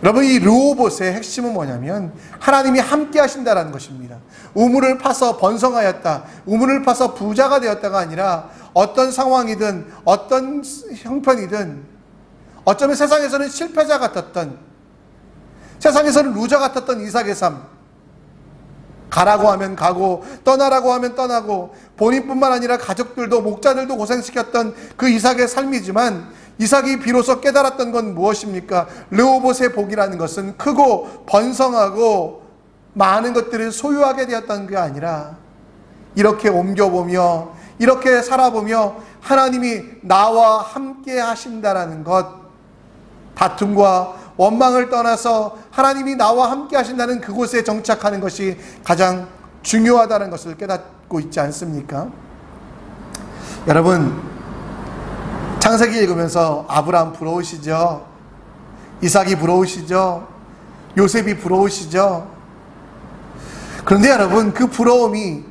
여러분, 이 르호봇의 핵심은 뭐냐면 하나님이 함께 하신다라는 것입니다. 우물을 파서 번성하였다, 우물을 파서 부자가 되었다가 아니라 어떤 상황이든 어떤 형편이든, 어쩌면 세상에서는 실패자 같았던, 세상에서는 루저 같았던 이삭의 삶, 가라고 하면 가고 떠나라고 하면 떠나고 본인뿐만 아니라 가족들도, 목자들도 고생시켰던 그 이삭의 삶이지만, 이삭이 비로소 깨달았던 건 무엇입니까? 르호봇의 복이라는 것은 크고 번성하고 많은 것들을 소유하게 되었던 게 아니라, 이렇게 옮겨보며 이렇게 살아보며 하나님이 나와 함께 하신다라는 것, 다툼과 원망을 떠나서 하나님이 나와 함께 하신다는 그곳에 정착하는 것이 가장 중요하다는 것을 깨닫고 있지 않습니까? 여러분, 창세기 읽으면서 아브라함 부러우시죠? 이삭이 부러우시죠? 요셉이 부러우시죠? 그런데 여러분, 그 부러움이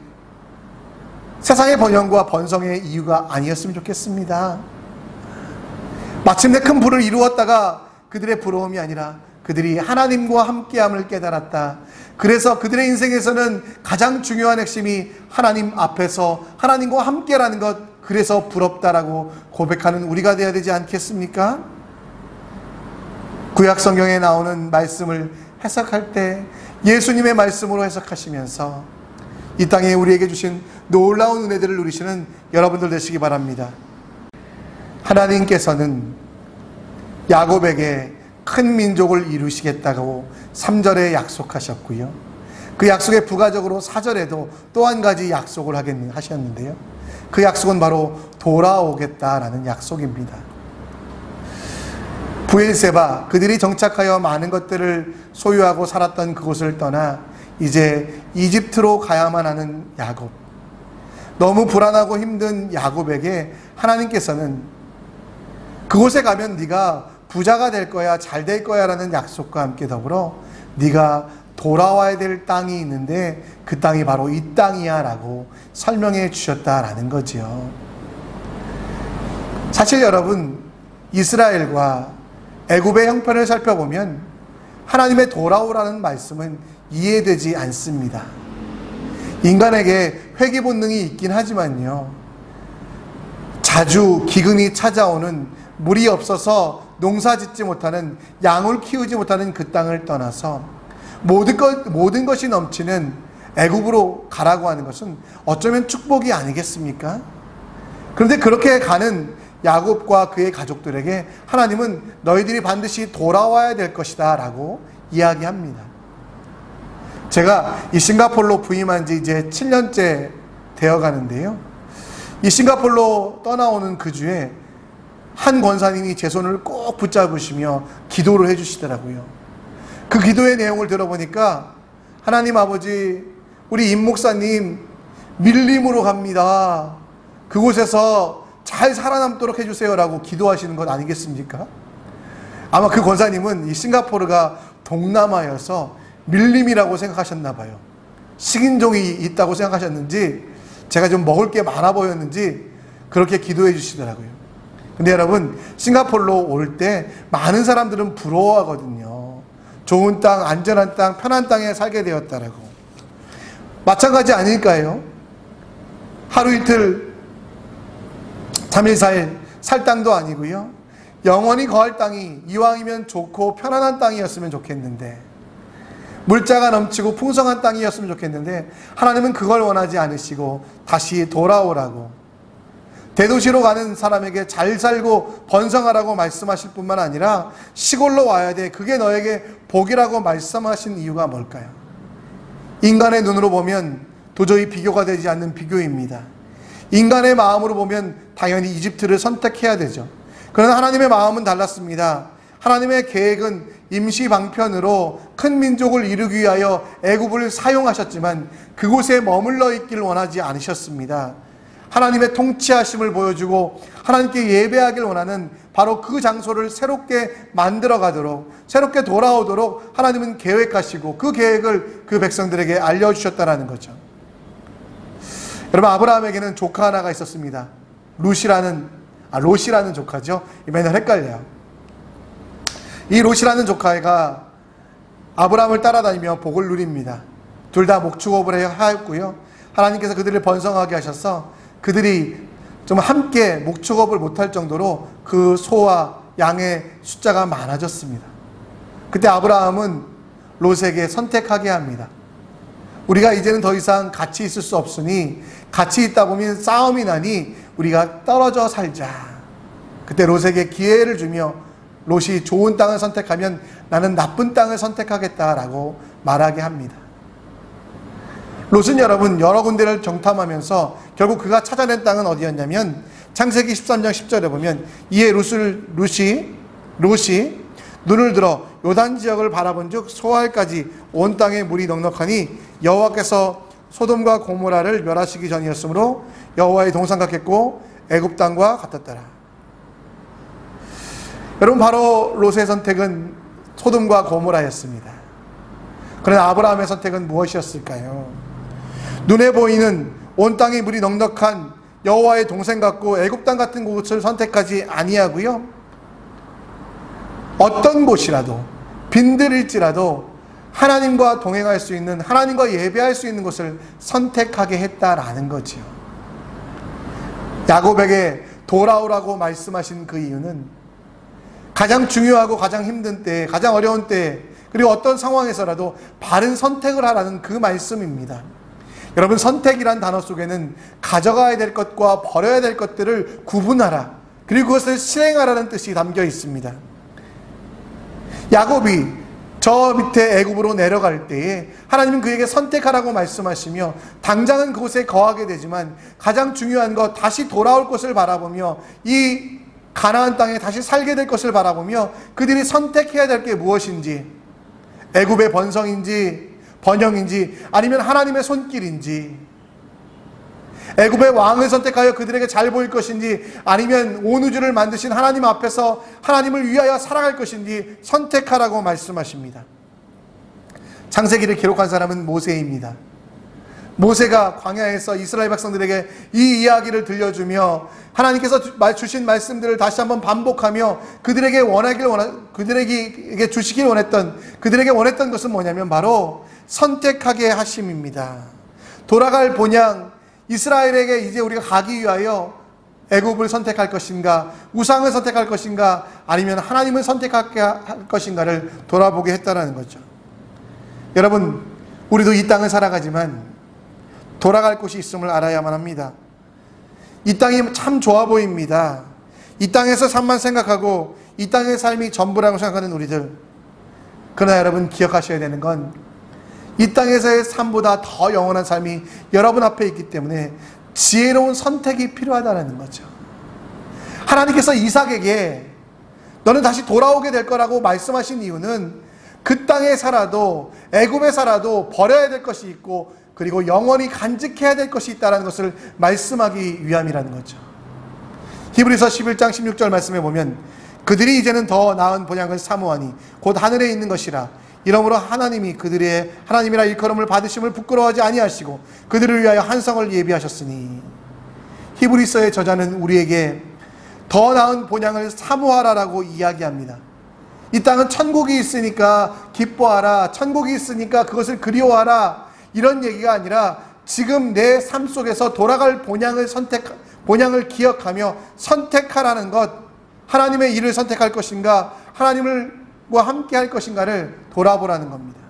세상의 번영과 번성의 이유가 아니었으면 좋겠습니다. 마침내 큰 부를 이루었다가 그들의 부러움이 아니라 그들이 하나님과 함께함을 깨달았다. 그래서 그들의 인생에서는 가장 중요한 핵심이 하나님 앞에서 하나님과 함께라는 것, 그래서 부럽다라고 고백하는 우리가 되어야 되지 않겠습니까? 구약 성경에 나오는 말씀을 해석할 때 예수님의 말씀으로 해석하시면서 이 땅에 우리에게 주신 놀라운 은혜들을 누리시는 여러분들 되시기 바랍니다. 하나님께서는 야곱에게 큰 민족을 이루시겠다고 3절에 약속하셨고요. 그 약속에 부가적으로 4절에도 또 한 가지 약속을 하셨는데요. 그 약속은 바로 돌아오겠다라는 약속입니다. 브엘세바, 그들이 정착하여 많은 것들을 소유하고 살았던 그곳을 떠나 이제 이집트로 가야만 하는 야곱, 너무 불안하고 힘든 야곱에게 하나님께서는 그곳에 가면 네가 부자가 될 거야, 잘 될 거야 라는 약속과 함께 더불어 네가 돌아와야 될 땅이 있는데 그 땅이 바로 이 땅이야 라고 설명해 주셨다라는 거지요. 사실 여러분, 이스라엘과 애굽의 형편을 살펴보면 하나님의 돌아오라는 말씀은 이해되지 않습니다. 인간에게 회귀 본능이 있긴 하지만요, 자주 기근이 찾아오는, 물이 없어서 농사 짓지 못하는, 양을 키우지 못하는 그 땅을 떠나서 모든 것이 넘치는 애굽으로 가라고 하는 것은 어쩌면 축복이 아니겠습니까? 그런데 그렇게 가는 야곱과 그의 가족들에게 하나님은 너희들이 반드시 돌아와야 될 것이다 라고 이야기합니다. 제가 이 싱가포르로 부임한 지 이제 7년째 되어 가는데요. 이 싱가포르로 떠나오는 그 주에 한 권사님이 제 손을 꼭 붙잡으시며 기도를 해주시더라고요. 그 기도의 내용을 들어보니까 하나님 아버지, 우리 임 목사님 밀림으로 갑니다. 그곳에서 잘 살아남도록 해주세요 라고 기도하시는 것 아니겠습니까? 아마 그 권사님은 이 싱가포르가 동남아여서 밀림이라고 생각하셨나 봐요. 식인종이 있다고 생각하셨는지 제가 좀 먹을 게 많아 보였는지 그렇게 기도해 주시더라고요. 근데 여러분, 싱가포르로 올 때 많은 사람들은 부러워하거든요. 좋은 땅, 안전한 땅, 편한 땅에 살게 되었다라고. 마찬가지 아닐까요? 하루 이틀 3일 4일 살 땅도 아니고요. 영원히 거할 땅이 이왕이면 좋고 편안한 땅이었으면 좋겠는데, 물자가 넘치고 풍성한 땅이었으면 좋겠는데 하나님은 그걸 원하지 않으시고 다시 돌아오라고, 대도시로 가는 사람에게 잘 살고 번성하라고 말씀하실 뿐만 아니라 시골로 와야 돼, 그게 너에게 복이라고 말씀하신 이유가 뭘까요? 인간의 눈으로 보면 도저히 비교가 되지 않는 비교입니다. 인간의 마음으로 보면 당연히 이집트를 선택해야 되죠. 그러나 하나님의 마음은 달랐습니다. 하나님의 계획은 임시 방편으로 큰 민족을 이루기 위하여 애굽을 사용하셨지만 그곳에 머물러 있기를 원하지 않으셨습니다. 하나님의 통치하심을 보여주고 하나님께 예배하길 원하는 바로 그 장소를 새롭게 만들어 가도록, 새롭게 돌아오도록 하나님은 계획하시고 그 계획을 그 백성들에게 알려주셨다는 거죠. 여러분, 아브라함에게는 조카 하나가 있었습니다. 롯이라는 조카죠. 맨날 헷갈려요. 이 롯이라는 조카가 아브라함을 따라다니며 복을 누립니다. 둘 다 목축업을 하였고요. 하나님께서 그들을 번성하게 하셔서 그들이 좀 함께 목축업을 못할 정도로 그 소와 양의 숫자가 많아졌습니다. 그때 아브라함은 롯에게 선택하게 합니다. 우리가 이제는 더 이상 같이 있을 수 없으니 같이 있다 보면 싸움이 나니 우리가 떨어져 살자. 그때 롯에게 기회를 주며 롯이 좋은 땅을 선택하면 나는 나쁜 땅을 선택하겠다라고 말하게 합니다. 롯은 여러분 여러 군데를 정탐하면서 결국 그가 찾아낸 땅은 어디였냐면 창세기 13장 10절에 보면 이에 롯이 눈을 들어 요단 지역을 바라본즉 소알까지 온 땅에 물이 넉넉하니 여호와께서 소돔과 고모라를 멸하시기 전이었으므로 여호와의 동상 같겠고 애굽 땅과 같았더라. 여러분, 바로 롯의 선택은 소돔과 고모라였습니다. 그러나 아브라함의 선택은 무엇이었을까요? 눈에 보이는 온 땅에 물이 넉넉한 여호와의 동생 같고 애굽 땅 같은 곳을 선택하지 아니하고요. 어떤 곳이라도 빈들일지라도 하나님과 동행할 수 있는, 하나님과 예배할 수 있는 곳을 선택하게 했다라는 거지요. 야곱에게 돌아오라고 말씀하신 그 이유는 가장 중요하고 가장 힘든 때, 가장 어려운 때, 그리고 어떤 상황에서라도 바른 선택을 하라는 그 말씀입니다. 여러분, 선택이란 단어 속에는 가져가야 될 것과 버려야 될 것들을 구분하라, 그리고 그것을 실행하라는 뜻이 담겨 있습니다. 야곱이 저 밑에 애굽으로 내려갈 때에 하나님은 그에게 선택하라고 말씀하시며 당장은 그곳에 거하게 되지만 가장 중요한 것, 다시 돌아올 것을 바라보며 이 가나안 땅에 다시 살게 될 것을 바라보며 그들이 선택해야 될 게 무엇인지, 애굽의 번성인지 번영인지 아니면 하나님의 손길인지, 애굽의 왕을 선택하여 그들에게 잘 보일 것인지 아니면 온 우주를 만드신 하나님 앞에서 하나님을 위하여 살아갈 것인지 선택하라고 말씀하십니다. 창세기를 기록한 사람은 모세입니다. 모세가 광야에서 이스라엘 백성들에게 이 이야기를 들려주며 하나님께서 주신 말씀들을 다시 한번 반복하며 그들에게 주시길 원했던, 그들에게 원했던 것은 뭐냐면 바로 선택하게 하심입니다. 돌아갈 본향, 이스라엘에게 이제 우리가 가기 위하여 애굽을 선택할 것인가, 우상을 선택할 것인가, 아니면 하나님을 선택할 것인가를 돌아보게 했다는 거죠. 여러분, 우리도 이 땅을 살아가지만 돌아갈 곳이 있음을 알아야만 합니다. 이 땅이 참 좋아 보입니다. 이 땅에서 삶만 생각하고 이 땅의 삶이 전부라고 생각하는 우리들. 그러나 여러분, 기억하셔야 되는 건 이 땅에서의 삶보다 더 영원한 삶이 여러분 앞에 있기 때문에 지혜로운 선택이 필요하다는 거죠. 하나님께서 이삭에게 너는 다시 돌아오게 될 거라고 말씀하신 이유는 그 땅에 살아도 애굽에 살아도 버려야 될 것이 있고 그리고 영원히 간직해야 될 것이 있다는 것을 말씀하기 위함이라는 거죠. 히브리서 11장 16절 말씀에 보면 그들이 이제는 더 나은 본향을 사모하니 곧 하늘에 있는 것이라. 이러므로 하나님이 그들의 하나님이라 일컬음을 받으심을 부끄러워하지 아니하시고 그들을 위하여 한 성을 예비하셨으니. 히브리서의 저자는 우리에게 더 나은 본향을 사모하라라고 이야기합니다. 이 땅은 천국이 있으니까 기뻐하라, 천국이 있으니까 그것을 그리워하라, 이런 얘기가 아니라 지금 내 삶 속에서 돌아갈 본향을 기억하며 선택하라는 것, 하나님의 일을 선택할 것인가, 하나님과 함께 할 것인가를 돌아보라는 겁니다.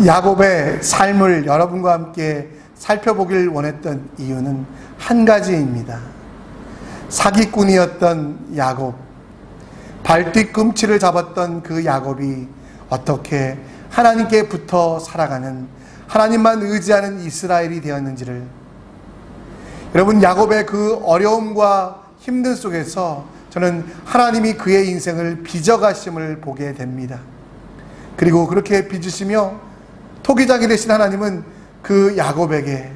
야곱의 삶을 여러분과 함께 살펴보길 원했던 이유는 한 가지입니다. 사기꾼이었던 야곱, 발뒤꿈치를 잡았던 그 야곱이 어떻게 하나님께 붙어 살아가는, 하나님만 의지하는 이스라엘이 되었는지를, 여러분, 야곱의 그 어려움과 힘든 속에서 저는 하나님이 그의 인생을 빚어가심을 보게 됩니다. 그리고 그렇게 빚으시며 토기장이 되신 하나님은 그 야곱에게,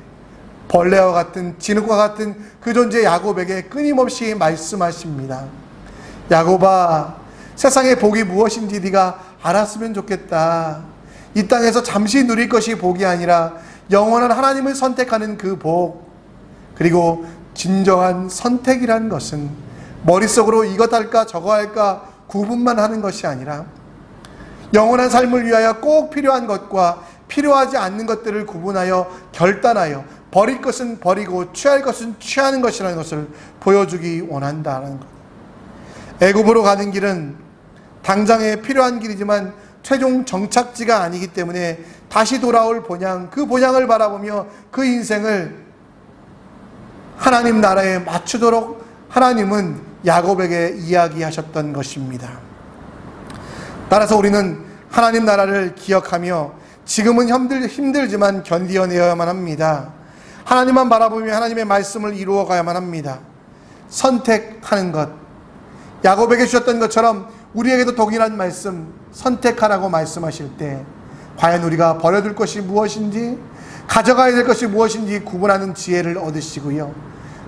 벌레와 같은, 진흙과 같은 그 존재 야곱에게 끊임없이 말씀하십니다. 야곱아, 세상의 복이 무엇인지 네가 알았으면 좋겠다. 이 땅에서 잠시 누릴 것이 복이 아니라 영원한 하나님을 선택하는 그 복, 그리고 진정한 선택이라는 것은 머릿속으로 이것 할까 저거 할까 구분만 하는 것이 아니라 영원한 삶을 위하여 꼭 필요한 것과 필요하지 않는 것들을 구분하여 결단하여 버릴 것은 버리고 취할 것은 취하는 것이라는 것을 보여주기 원한다는 것. 애굽으로 가는 길은 당장에 필요한 길이지만 최종 정착지가 아니기 때문에 다시 돌아올 본향, 그 본향을 바라보며 그 인생을 하나님 나라에 맞추도록 하나님은 야곱에게 이야기하셨던 것입니다. 따라서 우리는 하나님 나라를 기억하며 지금은 힘들지만 견디어내야만 합니다. 하나님만 바라보며 하나님의 말씀을 이루어 가야만 합니다. 선택하는 것, 야곱에게 주셨던 것처럼 우리에게도 동일한 말씀, 선택하라고 말씀하실 때 과연 우리가 버려둘 것이 무엇인지, 가져가야 될 것이 무엇인지 구분하는 지혜를 얻으시고요.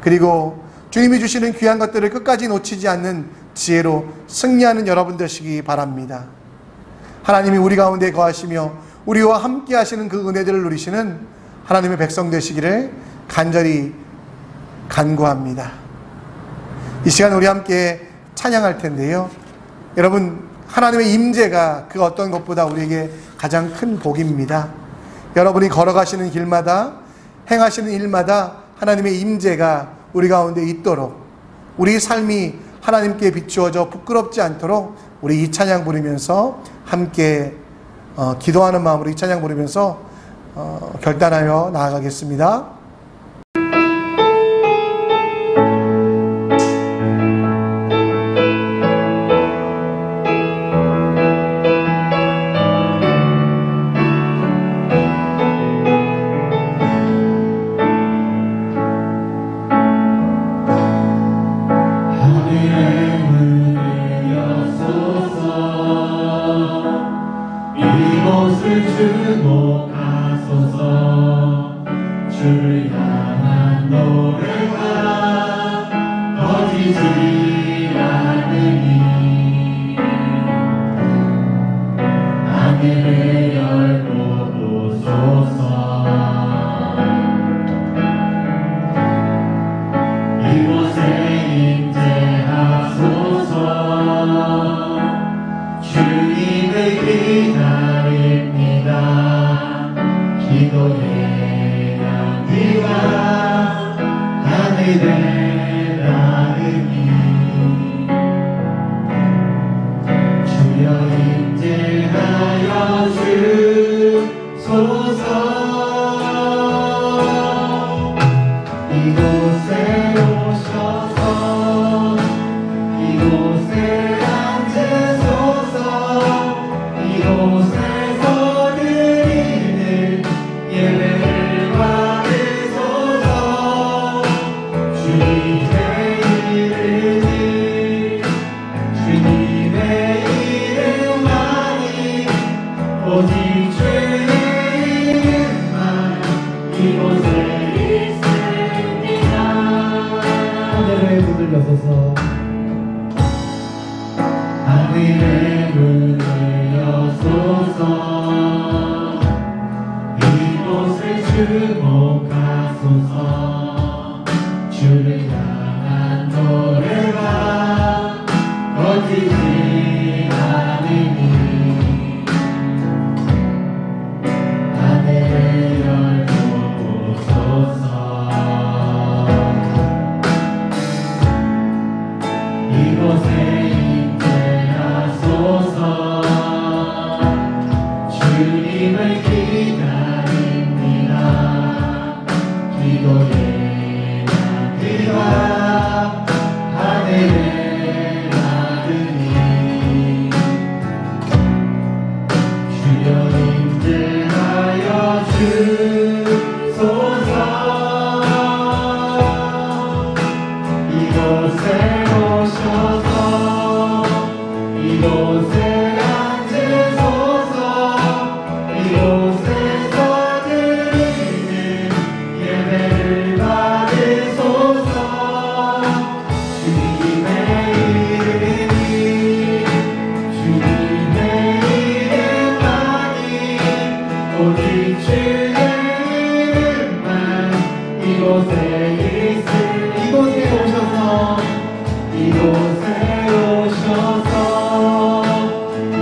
그리고 주님이 주시는 귀한 것들을 끝까지 놓치지 않는 지혜로 승리하는 여러분 되시기 바랍니다. 하나님이 우리 가운데 거하시며 우리와 함께 하시는 그 은혜들을 누리시는 하나님의 백성 되시기를 간절히 간구합니다. 이 시간 우리 함께 찬양할 텐데요. 여러분, 하나님의 임재가 그 어떤 것보다 우리에게 가장 큰 복입니다. 여러분이 걸어가시는 길마다, 행하시는 일마다 하나님의 임재가 우리 가운데 있도록, 우리 삶이 하나님께 비추어져 부끄럽지 않도록 우리 이 찬양 부르면서 함께 기도하는 마음으로 이 찬양 부르면서 결단하여 나아가겠습니다. 주여 임재 오직 주의 이름만 이곳에 있습니다. 하늘의 문을 여소서 하늘의 문을 여소서 이곳을 주목하소서 주를 향한 노래가 거치지 않으니 하늘을 열어보소서 이곳에 임재하소서 주님을 기다립니다 기도의 향기가 하늘에 닿으니 주여 임재하여 주소서 이곳에 오셔서 이곳에 앉으소서 이곳에서 드리는 예배를 받으소서 주님의 이름이 주님의 이름만이 오직 주의 이름만 이곳에 이곳에 오셔서 이곳에 오셔서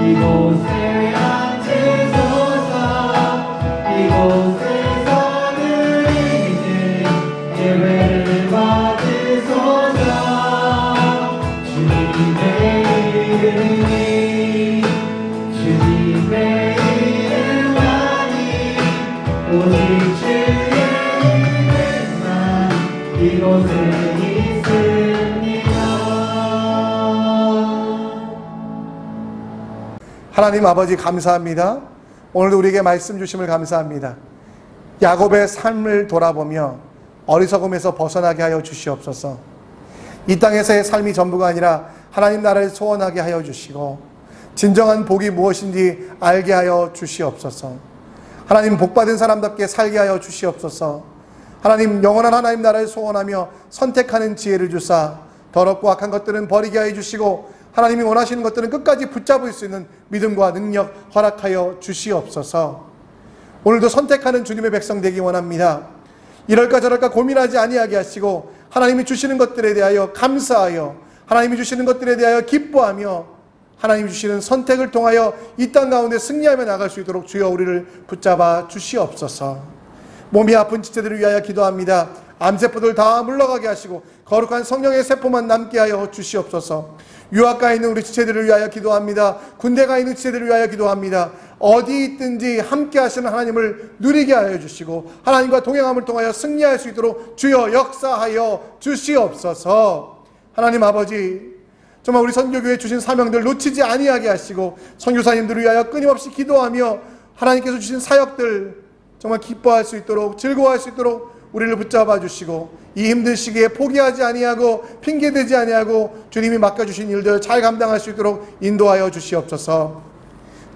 이곳에 앉으소서 이곳에서 드리는 예배를 받으소서 주님의 이름이 주님의 이름만이 오직 주의 이름만 이곳에 있습니다. 하나님 아버지 감사합니다. 오늘도 우리에게 말씀 주심을 감사합니다. 야곱의 삶을 돌아보며 어리석음에서 벗어나게 하여 주시옵소서. 이 땅에서의 삶이 전부가 아니라 하나님 나라를 소원하게 하여 주시고 진정한 복이 무엇인지 알게 하여 주시옵소서. 하나님 복받은 사람답게 살게 하여 주시옵소서. 하나님 영원한 하나님 나라를 소원하며 선택하는 지혜를 주사 더럽고 악한 것들은 버리게 하여 주시고 하나님이 원하시는 것들은 끝까지 붙잡을 수 있는 믿음과 능력 허락하여 주시옵소서. 오늘도 선택하는 주님의 백성 되기 원합니다. 이럴까 저럴까 고민하지 아니하게 하시고 하나님이 주시는 것들에 대하여 감사하여 하나님이 주시는 것들에 대하여 기뻐하며 하나님이 주시는 선택을 통하여 이 땅 가운데 승리하며 나갈 수 있도록 주여 우리를 붙잡아 주시옵소서. 몸이 아픈 지체들을 위하여 기도합니다. 암세포들 다 물러가게 하시고 거룩한 성령의 세포만 남게 하여 주시옵소서. 유학가에 있는 우리 지체들을 위하여 기도합니다. 군대 가 있는 지체들을 위하여 기도합니다. 어디 있든지 함께 하시는 하나님을 누리게 하여 주시고 하나님과 동행함을 통하여 승리할 수 있도록 주여 역사하여 주시옵소서. 하나님 아버지 정말 우리 선교교회 주신 사명들 놓치지 아니하게 하시고 선교사님들을 위하여 끊임없이 기도하며 하나님께서 주신 사역들 정말 기뻐할 수 있도록 즐거워할 수 있도록 우리를 붙잡아 주시고 이 힘든 시기에 포기하지 아니하고 핑계대지 아니하고 주님이 맡겨주신 일들 잘 감당할 수 있도록 인도하여 주시옵소서.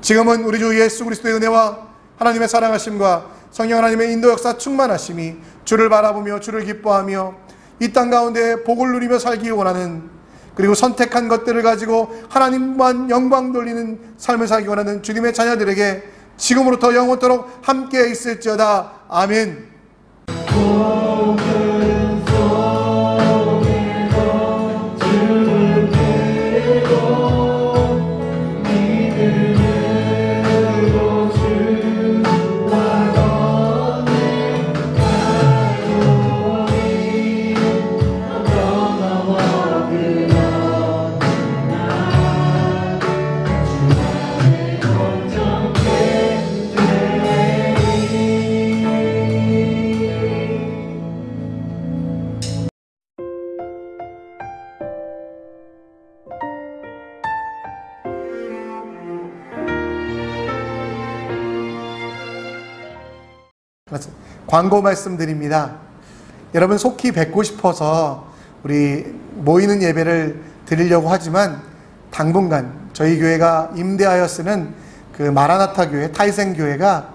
지금은 우리 주 예수 그리스도의 은혜와 하나님의 사랑하심과 성령 하나님의 인도 역사 충만하심이 주를 바라보며 주를 기뻐하며 이 땅 가운데 복을 누리며 살기 원하는 그리고 선택한 것들을 가지고 하나님만 영광 돌리는 삶을 살기 원하는 주님의 자녀들에게 지금으로부터 영원토록 함께 있을지어다. 아멘. 광고 말씀드립니다. 여러분 속히 뵙고 싶어서 우리 모이는 예배를 드리려고 하지만 당분간 저희 교회가 임대하여 쓰는 그 마라나타 교회, 타이생 교회가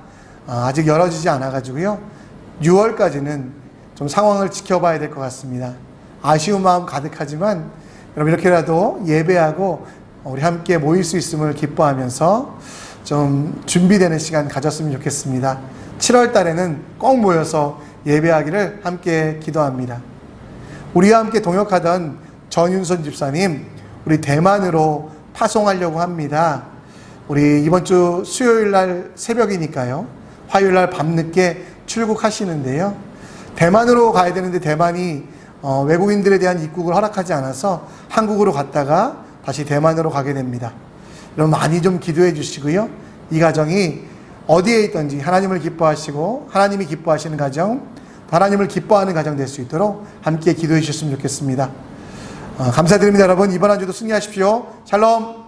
아직 열어지지 않아 가지고요. 6월까지는 좀 상황을 지켜봐야 될 것 같습니다. 아쉬운 마음 가득하지만 여러분 이렇게라도 예배하고 우리 함께 모일 수 있음을 기뻐하면서 좀 준비되는 시간 가졌으면 좋겠습니다. 7월 달에는 꼭 모여서 예배하기를 함께 기도합니다. 우리와 함께 동역하던 전윤선 집사님, 우리 대만으로 파송하려고 합니다. 우리 이번 주 수요일 날 새벽이니까요. 화요일 날 밤늦게 출국하시는데요. 대만으로 가야 되는데 대만이 외국인들에 대한 입국을 허락하지 않아서 한국으로 갔다가 다시 대만으로 가게 됩니다. 여러분 많이 좀 기도해 주시고요. 이 가정이 어디에 있든지 하나님을 기뻐하시고 하나님이 기뻐하시는 가정, 하나님을 기뻐하는 가정 될 수 있도록 함께 기도해 주셨으면 좋겠습니다. 감사드립니다. 여러분 이번 한 주도 승리하십시오. 샬롬.